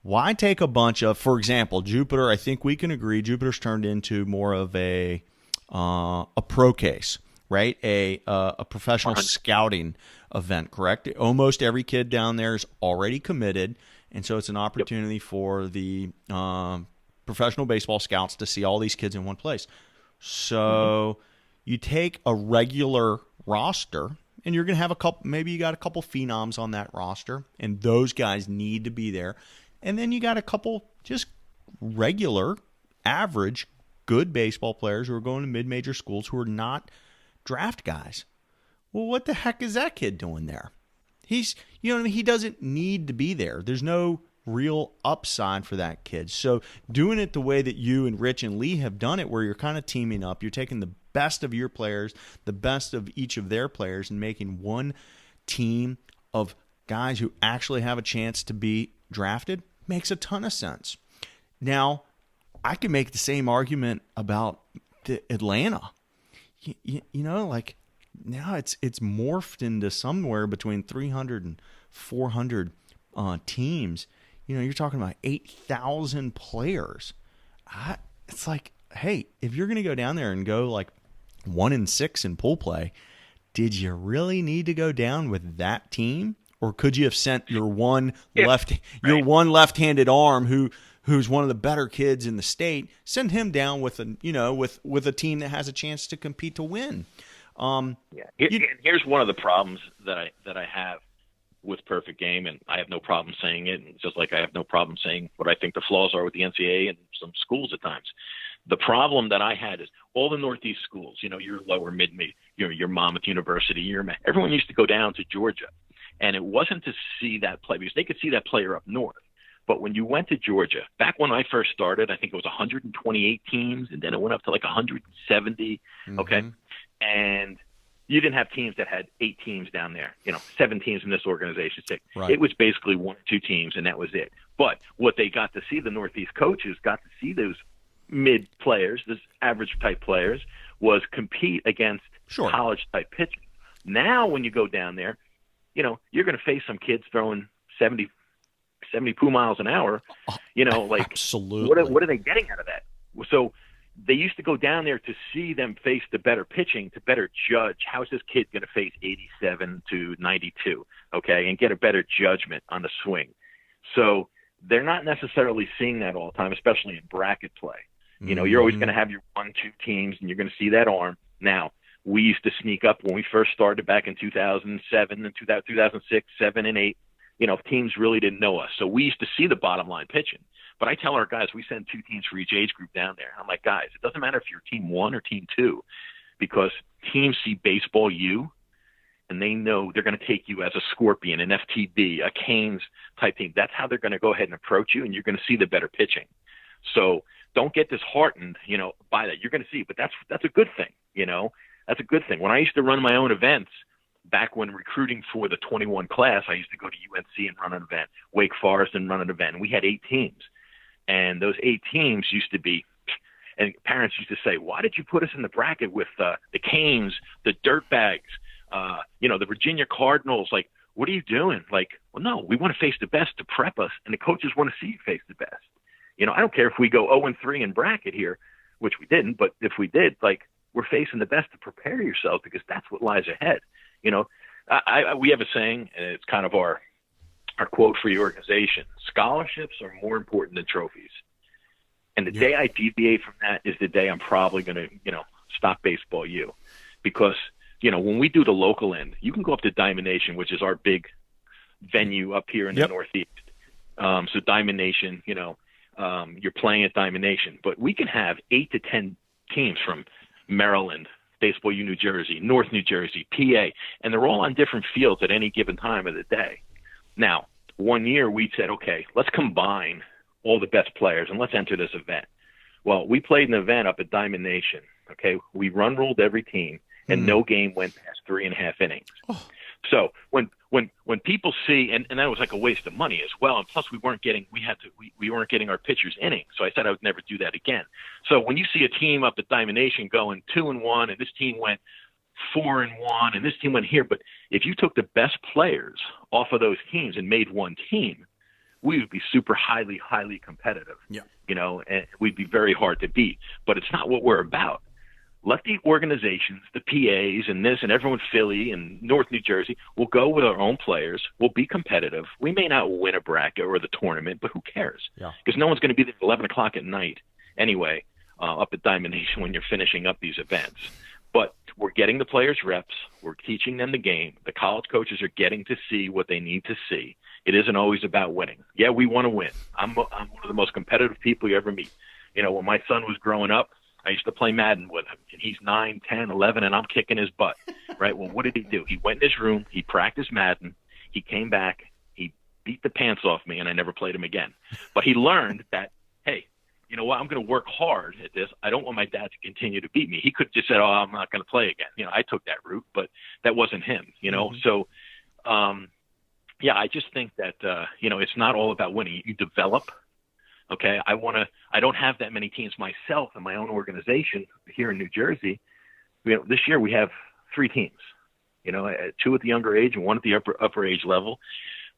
why take a bunch of, for example, Jupiter, I think we can agree Jupiter's turned into more of a pro case, right? A professional scouting event, correct? Almost every kid down there is already committed, and so it's an opportunity for the professional baseball scouts to see all these kids in one place. So you take a regular roster, and you're going to have a couple, maybe you got a couple phenoms on that roster, and those guys need to be there. And then you got a couple just regular, average, good baseball players who are going to mid-major schools who are not draft guys. Well, what the heck is that kid doing there? He's, you know what I mean? He doesn't need to be there. There's no real upside for that kid. So doing it the way that you and Rich and Lee have done it, where you're kind of teaming up, you're taking the best of your players, the best of each of their players, and making one team of guys who actually have a chance to be drafted, makes a ton of sense. Now, I can make the same argument about Atlanta. You know, like, now it's morphed into somewhere between 300 and 400 teams. You know, you're talking about 8,000 players. It's like, hey, if you're going to go down there and go like 1-6 in pool play, did you really need to go down with that team? Or could you have sent your one left-handed arm who's one of the better kids in the state, send him down with a team that has a chance to compete to win? Here's one of the problems that I have with Perfect Game, and I have no problem saying it, and just like I have no problem saying what I think the flaws are with the NCAA and some schools at times. The problem that I had is all the Northeast schools, you know, your lower mid-major, your Monmouth University, everyone used to go down to Georgia, and it wasn't to see that play because they could see that player up north. But when you went to Georgia, back when I first started, I think it was 128 teams, and then it went up to like 170. Okay. And you didn't have teams that had 8 teams down there, 7 teams in this organization. Right. It was basically 1 or 2 teams, and that was it. But what they got to see, the Northeast coaches got to see those mid players, those average type players, was compete against college type pitching. Now, when you go down there, you're going to face some kids throwing 72 miles an hour. Like, absolutely. What are they getting out of that? So they used to go down there to see them face the better pitching, to better judge how is this kid going to face 87 to 92, okay, and get a better judgment on the swing. So they're not necessarily seeing that all the time, especially in bracket play. You're always going to have your 1-2 teams, and you're going to see that arm. Now, we used to sneak up when we first started back in 2007 and 2006, 7 and 8. Teams really didn't know us. So we used to see the bottom line pitching. But I tell our guys, we send 2 teams for each age group down there. I'm like, guys, it doesn't matter if you're team 1 or team 2, because teams see baseball U, and they know they're going to take you as a Scorpion, an FTD, a Canes type team. That's how they're going to go ahead and approach you, and you're going to see the better pitching. So don't get disheartened, by that. You're going to see, but that's a good thing, That's a good thing. When I used to run my own events, back when recruiting for the 21 class, I used to go to UNC and run an event, Wake Forest and run an event. And we had 8 teams. And those 8 teams used to be, and parents used to say, why did you put us in the bracket with the Canes, the Dirtbags, the Virginia Cardinals? Like, what are you doing? Like, well, no, we want to face the best to prep us, and the coaches want to see you face the best. I don't care if we go 0-3 in bracket here, which we didn't, but if we did, like, we're facing the best to prepare yourself because that's what lies ahead. We have a saying, and it's kind of our quote for the organization: scholarships are more important than trophies. And the day I deviate from that is the day I'm probably going to, stop Baseball U, because when we do the local end, you can go up to Diamond Nation, which is our big venue up here in the Northeast. So Diamond Nation, you're playing at Diamond Nation, but we can have 8 to 10 teams from Maryland, Baseball U, New Jersey, North New Jersey, PA, and they're all on different fields at any given time of the day. Now, one year we said, okay, let's combine all the best players and let's enter this event. Well, we played an event up at Diamond Nation. Okay, we ruled every team, and no game went past 3.5 innings. Oh. So when people see, and that was like a waste of money as well, and plus we weren't getting our pitchers innings. So I said I would never do that again. So when you see a team up at Diamond Nation going 2-1, and this team went 4-1, and this team went here, but if you took the best players off of those teams and made one team, we would be super highly competitive. Yeah. And we'd be very hard to beat. But it's not what we're about. Let the organizations, the PAs and this and everyone, Philly and North New Jersey, will go with our own players. We'll be competitive. We may not win a bracket or the tournament, but who cares? Because no one's going to be there at 11 o'clock at night anyway, up at Diamond Nation when you're finishing up these events. But we're getting the players reps. We're teaching them the game. The college coaches are getting to see what they need to see. It isn't always about winning. Yeah, we want to win. I'm one of the most competitive people you ever meet. When my son was growing up, I used to play Madden with him, and he's 9, 10, 11, and I'm kicking his butt, right? Well, what did he do? He went in his room, he practiced Madden, he came back, he beat the pants off me, and I never played him again. But he learned that, hey, you know what, I'm going to work hard at this. I don't want my dad to continue to beat me. He could have just said, oh, I'm not going to play again. I took that route, but that wasn't him, Mm-hmm. So, I just think that, it's not all about winning. You develop. Okay, I don't have that many teams myself in my own organization here in New Jersey. This year we have 3 teams, 2 at the younger age and 1 at the upper age level.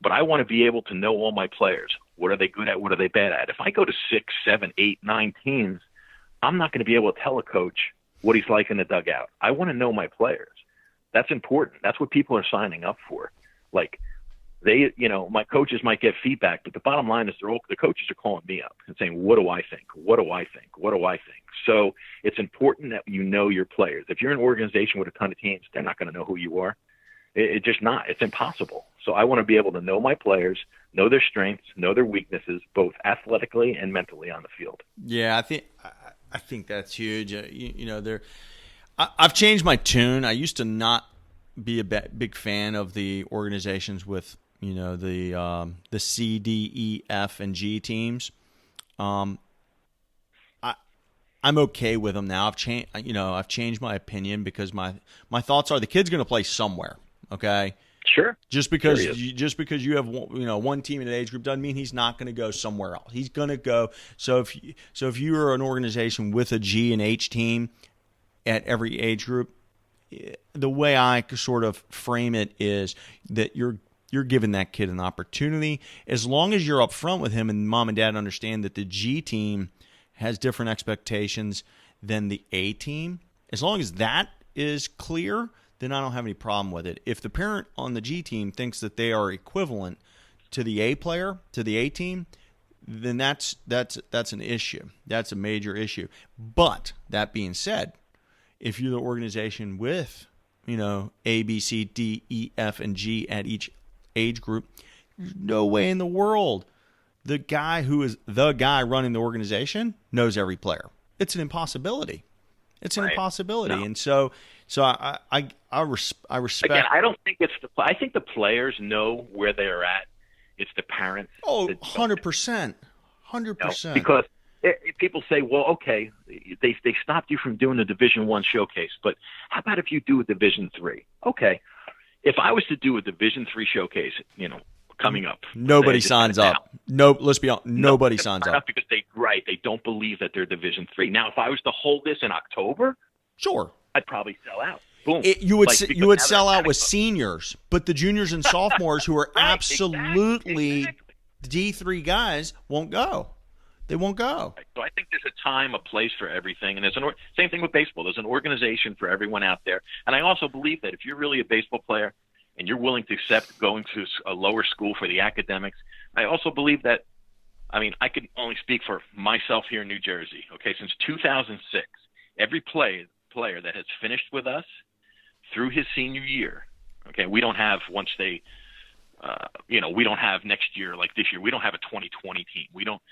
But I want to be able to know all my players. What are they good at? What are they bad at? If I go to 6, 7, 8, 9 teams, I'm not going to be able to tell a coach what he's like in the dugout. I want to know my players. That's important. That's what people are signing up for. Like, my coaches might get feedback, but the bottom line is the coaches are calling me up and saying, what do I think? What do I think? What do I think? So it's important that you know your players. If you're an organization with a ton of teams, they're not going to know who you are. It's just not. It's impossible. So I want to be able to know my players, know their strengths, know their weaknesses, both athletically and mentally on the field. Yeah, I think that's huge. I've changed my tune. I used to not be a big fan of the organizations with the C, D, E, F, and G teams. I'm okay with them now. I've changed my opinion because my thoughts are the kid's going to play somewhere. Okay. Sure. Just because you have one team in an age group doesn't mean he's not going to go somewhere else. He's going to go. So if you are an organization with a G and H team at every age group, the way I sort of frame it is that you're giving that kid an opportunity as long as you're up front with him and mom and dad understand that the G team has different expectations than the A team. As long as that is clear, then I don't have any problem with it. If the parent on the G team thinks that they are equivalent to the A player, to the A team, then that's an issue. That's a major issue. But that being said, if you're the organization with, A, B, C, D, E, F, and G at each age group, there's no way in the world the guy who is the guy running the organization knows every player. It's an impossibility. It's an impossibility. No. And so I respect. Again, I don't think I think the players know where they're at. It's the parents. Oh, 100%. 100%. Because people say, well, okay, they stopped you from doing the Division I showcase, but how about if you do a Division III? Okay. If I was to do a Division III showcase, coming up. Nobody signs up. No, let's be honest. Nobody signs up. Because they don't believe that they're Division III. Now, if I was to hold this in October, sure, I'd probably sell out. Boom. You would Like, you would now sell they're out with panic seniors, but the juniors and sophomores who are Right, absolutely exactly. D3 guys won't go. They won't go. So I think there's a time, a place for everything, and there's same thing with baseball. There's an organization for everyone out there, and I also believe that if you're really a baseball player and you're willing to accept going to a lower school for the academics, I also believe that. I mean, I could only speak for myself here in New Jersey. Okay, since 2006, every player that has finished with us through his senior year. Okay, we don't have once they, we don't have next year like this year. We don't have a 2020 team. We don't.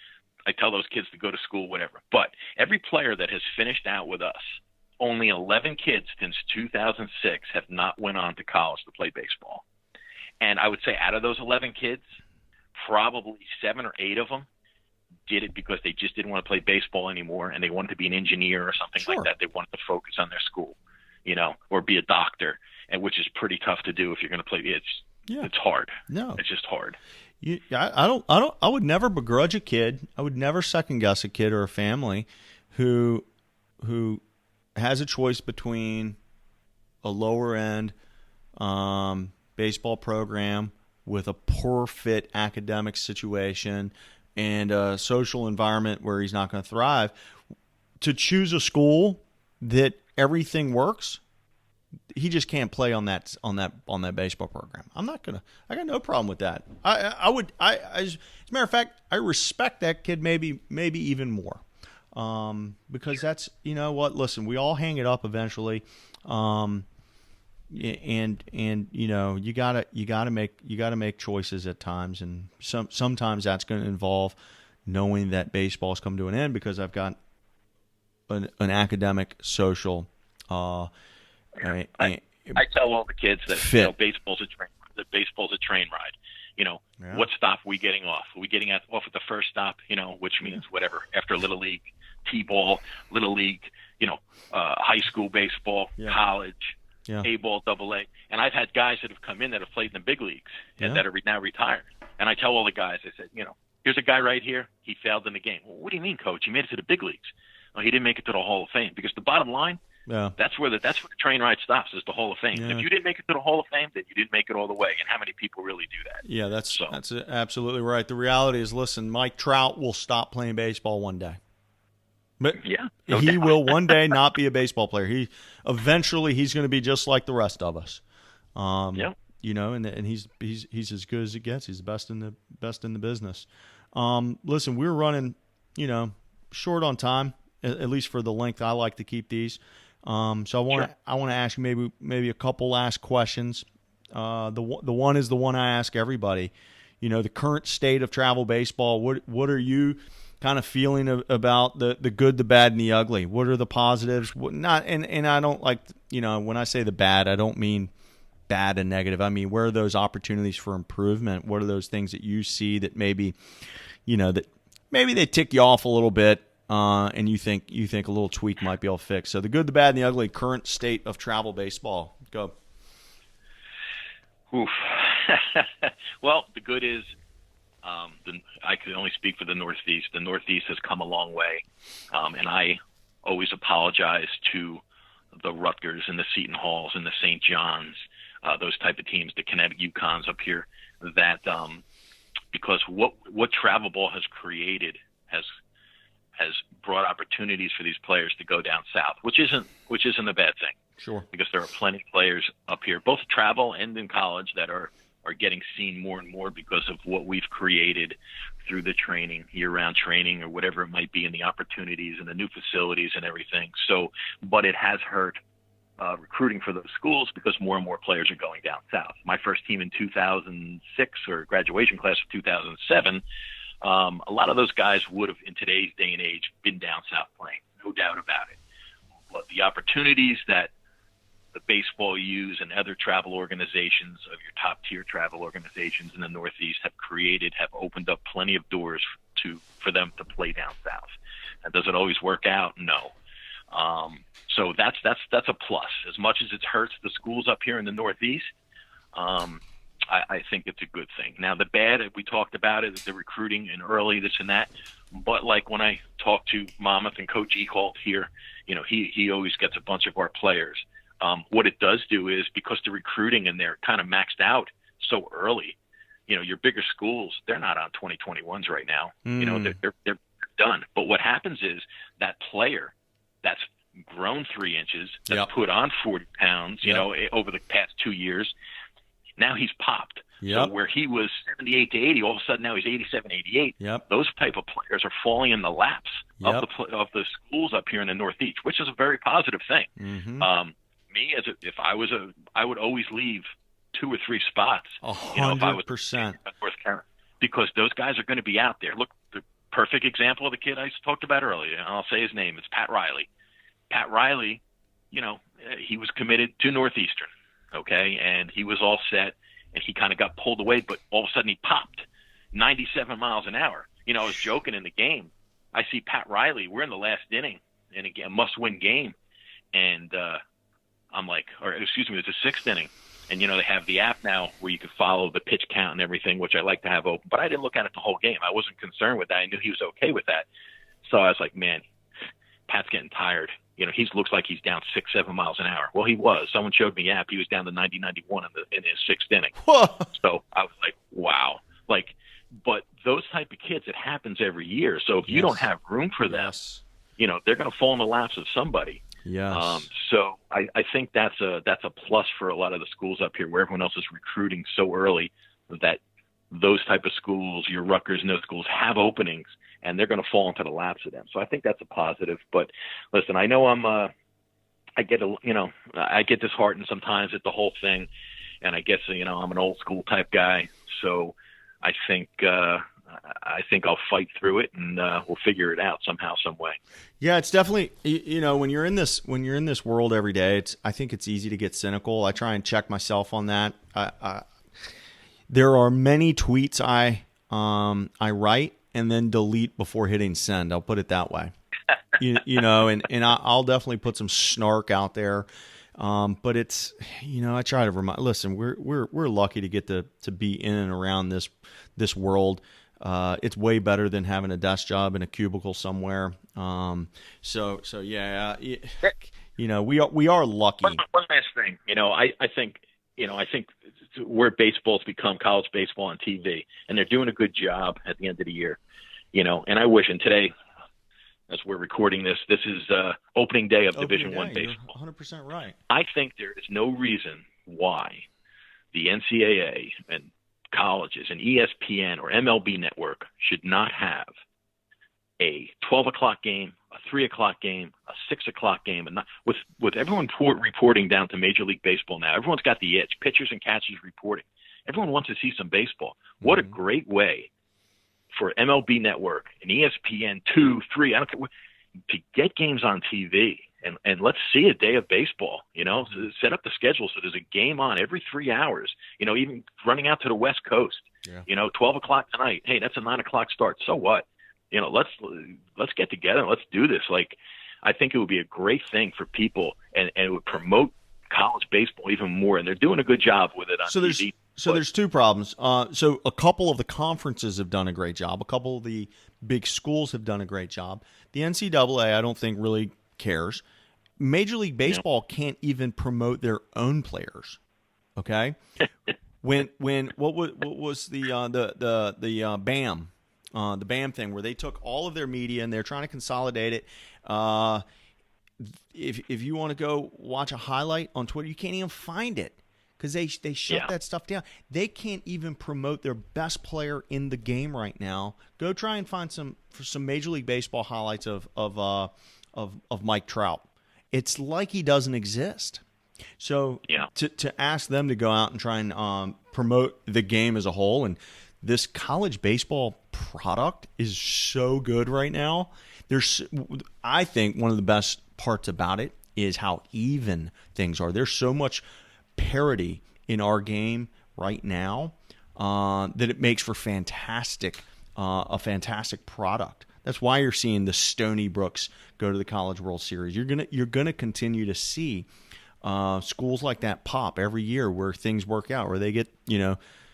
I tell those kids to go to school, whatever. But every player that has finished out with us, only 11 kids since 2006 have not went on to college to play baseball. And I would say out of those 11 kids, probably 7 or 8 of them did it because they just didn't want to play baseball anymore and they wanted to be an engineer or something like that. They wanted to focus on their school, or be a doctor, and which is pretty tough to do if you're going to play. It's hard. No, it's just hard. I would never begrudge a kid. I would never second guess a kid or a family who has a choice between a lower end baseball program with a poor fit academic situation and a social environment where he's not going to thrive, to choose a school that everything works. He just can't play on that baseball program. I got no problem with that. As a matter of fact, I respect that kid maybe even more. Because that's, listen, we all hang it up eventually. And you gotta make choices at times, and sometimes that's going to involve knowing that baseball's come to an end because I've got an academic, social, I tell all the kids that baseball's a train ride. What stop are we getting off? Are we getting off at the first stop? Which means whatever after Little League, T-ball, Little League, high school baseball, college. A-ball, AA. And I've had guys that have come in that have played in the big leagues and that are now retired. And I tell all the guys, I said, here's a guy right here. He failed in the game. Well, what do you mean, coach? He made it to the big leagues. Well, he didn't make it to the Hall of Fame. Because the bottom line, that's where the train ride stops, is the Hall of Fame. If you didn't make it to the Hall of Fame, then you didn't make it all the way. And how many people really do that? Yeah, that's absolutely right. The reality is, listen, Mike Trout will stop playing baseball one day. But he will one day not be a baseball player. Eventually he's going to be just like the rest of us. And he's as good as it gets. He's the best in the business. Listen, we're running, short on time, at least for the length I like to keep these. So I want to ask you maybe a couple last questions. The one is the one I ask everybody. The current state of travel baseball. What are you kind of feeling about the good, the bad, and the ugly? What are the positives? And I don't like, when I say the bad, I don't mean bad and negative. I mean, where are those opportunities for improvement? What are those things that you see that maybe they tick you off a little bit, and you think a little tweak might be able to fix? So the good, the bad, and the ugly, current state of travel baseball. Go. Oof. Well, the good is, I can only speak for the Northeast. The Northeast has come a long way, and I always apologize to the Rutgers and the Seton Halls and the St. John's, those type of teams, the Connecticut UConns up here, that because what travel ball has created has brought opportunities for these players to go down south, which isn't a bad thing. Sure. Because there are plenty of players up here, both travel and in college, that are getting seen more and more because of what we've created through the training, year-round training, or whatever it might be, and the opportunities and the new facilities and everything. So, but it has hurt recruiting for those schools because more and more players are going down south. My first team in 2006, or graduation class of 2007, a lot of those guys would have, in today's day and age, been down south playing, no doubt about it. But the opportunities that the baseball U's and other travel organizations of your top tier travel organizations in the Northeast have opened up plenty of doors for them to play down south. And does it always work out? No. So that's a plus. As much as it hurts the schools up here in the Northeast, I think it's a good thing. Now, the bad, we talked about it, the recruiting and early this and that. But like when I talk to Monmouth and Coach Eholt here, he always gets a bunch of our players. What it does do is, because the recruiting and they're kind of maxed out so early, your bigger schools, they're not on 2021s right now. They're done. But what happens is that player that's grown 3 inches, that's put on 40 pounds, over the past 2 years, now he's popped. So where he was 78 to 80, all of a sudden now he's 87, 88. Those type of players are falling in the laps of the schools up here in the Northeast, which is a very positive thing. Me, I would always leave 2 or 3 spots. 100%. If I was North Carolina, because those guys are going to be out there. Look, the perfect example of the kid I talked about earlier, and I'll say his name. It's Pat Riley. Pat Riley, he was committed to Northeastern, okay, and he was all set, and he kind of got pulled away, but all of a sudden he popped 97 miles an hour. I was joking in the game. I see Pat Riley. We're in the last inning, and again, must-win game, and I'm like, it's the 6th inning. And, they have the app now where you can follow the pitch count and everything, which I like to have open. But I didn't look at it the whole game. I wasn't concerned with that. I knew he was okay with that. So I was like, man, Pat's getting tired. He looks like he's down 6-7 miles an hour. Well, he was. Someone showed me the app. He was down to 90-91 in his 6th inning. Whoa. So I was like, wow. But those type of kids, it happens every year. So if you don't have room for them, they're going to fall in the laps of somebody. Yes. So I think that's a plus for a lot of the schools up here, where everyone else is recruiting so early, that those type of schools, your Rutgers and those schools, have openings, and they're going to fall into the laps of them. So I think that's a positive. But listen, I know I get disheartened sometimes at the whole thing, and I guess I'm an old school type guy, so I think I'll fight through it, and we'll figure it out somehow, some way. Yeah, it's definitely, when you're in this world every day, I think it's easy to get cynical. I try and check myself on that. There are many tweets I write and then delete before hitting send. I'll put it that way. And I'll definitely put some snark out there. But it's, I try to remind. Listen, we're lucky to get to be in and around this world. It's way better than having a desk job in a cubicle somewhere. So yeah, we are lucky. One last thing, I think where baseball's become college baseball on TV, and they're doing a good job at the end of the year, and I wish, and today, as we're recording this is opening day of Division I baseball. You're 100% right. I think there is no reason why the NCAA and colleges and ESPN or MLB Network should not have a 12 o'clock game, a 3 o'clock game, a 6 o'clock game, and not, with everyone reporting down to Major League Baseball now. Everyone's got the itch. Pitchers and catchers reporting. Everyone wants to see some baseball. What a great way for MLB Network and ESPN 2, 3, I don't care, to get games on TV. And let's see a day of baseball, so set up the schedule so there's a game on every 3 hours, even running out to the West Coast, 12 o'clock tonight. Hey, that's a 9 o'clock start. So what? Let's get together and let's do this. I think it would be a great thing for people, and it would promote college baseball even more. And they're doing a good job with it on TV. There's 2 problems. So a couple of the conferences have done a great job. A couple of the big schools have done a great job. The NCAA, I don't think really cares. Major League Baseball can't even promote their own players. Okay, what was the BAM thing where they took all of their media and they're trying to consolidate it. If you want to go watch a highlight on Twitter, you can't even find it because they shut that stuff down. They can't even promote their best player in the game right now. Go try and find some Major League Baseball highlights of Mike Trout. It's like he doesn't exist. So to ask them to go out and try and promote the game as a whole, and this college baseball product is so good right now. I think one of the best parts about it is how even things are. There's so much parity in our game right now that it makes for a fantastic product. That's why you're seeing the Stony Brooks go to the College World Series. You're gonna continue to see schools like that pop every year where things work out, where they get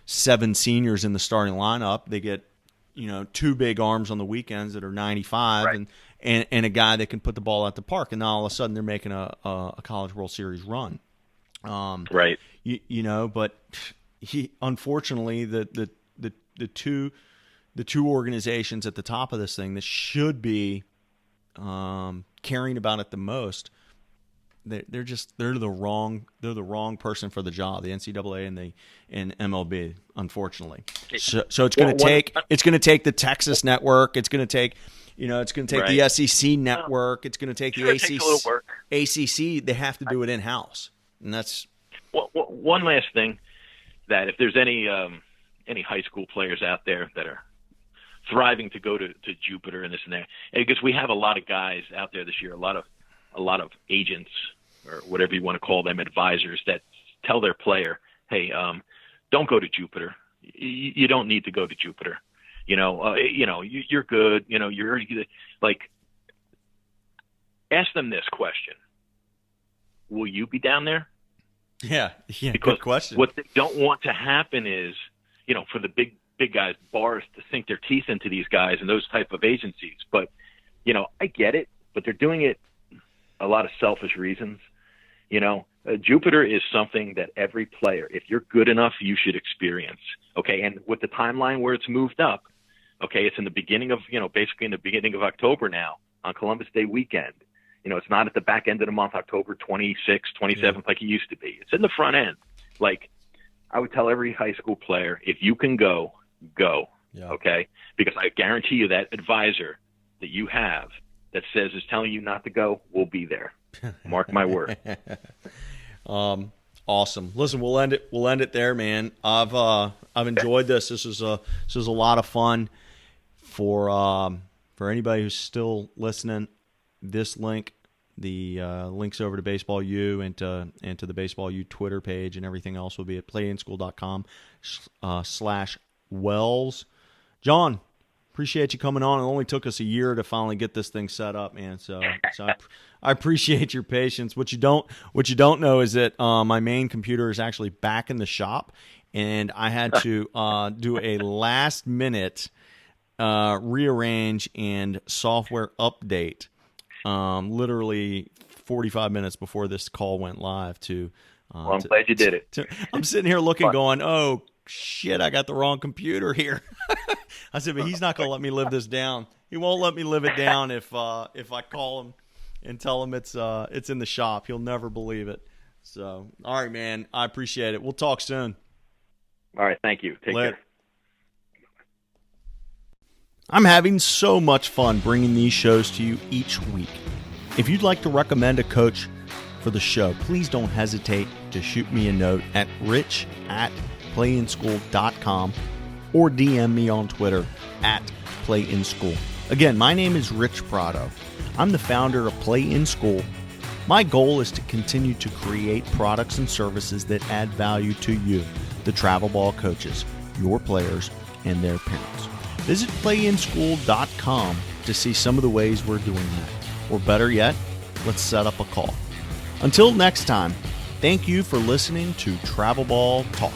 7 seniors in the starting lineup. They get 2 big arms on the weekends that are 95, right. and a guy that can put the ball at the park, and now all of a sudden they're making a College World Series run. Right. But unfortunately the two organizations at the top of this thing that should be caring about it the most, they're the wrong person for the job. The NCAA and MLB, unfortunately. So it's going to take the Texas network. It's going to take the SEC network. It's going to take the ACC. They have to do it in house, and that's one last thing. That if there's any high school players out there that are thriving to go to Jupiter and this and that, because we have a lot of guys out there this year, a lot of agents or whatever you want to call them, advisors that tell their player, hey, don't go to Jupiter. You don't need to go to Jupiter. You're good. You're like, ask them this question: will you be down there? Yeah, because good question. What they don't want to happen is, for the big guys, bars to sink their teeth into these guys and those type of agencies. But, I get it, but they're doing it a lot of selfish reasons. Jupiter is something that every player, if you're good enough, you should experience. Okay. And with the timeline where it's moved up, okay, it's in the beginning of, basically in the beginning of October now on Columbus Day weekend. It's not at the back end of the month, October 26th, 27th, like it used to be. It's in the front end. Like, I would tell every high school player, if you can go. Yeah. Okay? Because I guarantee you that advisor that you have that is telling you not to go will be there. Mark my word. Awesome. Listen, we'll end it there, man. I've enjoyed this. This is a lot of fun for anybody who's still listening. This link, the links over to Baseball U and to the Baseball U Twitter page and everything else will be at playinschool.com/Wells. John, appreciate you coming on. It only took us a year to finally get this thing set up, man. So I appreciate your patience. What you don't know is that my main computer is actually back in the shop, and I had to do a last minute rearrange and software update. Literally 45 minutes before this call went live I'm glad you did it. I'm sitting here looking, going, oh, shit, I got the wrong computer here. I said, but he's not going to let me live this down. He won't let me live it down if I call him and tell him it's in the shop. He'll never believe it. So, all right, man, I appreciate it. We'll talk soon. All right, thank you. Take care. I'm having so much fun bringing these shows to you each week. If you'd like to recommend a coach for the show, please don't hesitate to shoot me a note at rich@playinschool.com or DM me on Twitter @playinschool. Again, my name is Rich Prado. I'm the founder of Play in School. My goal is to continue to create products and services that add value to you, the travel ball coaches, your players, and their parents. Visit playinschool.com to see some of the ways we're doing that. Or better yet, let's set up a call. Until next time, thank you for listening to Travel Ball Talk.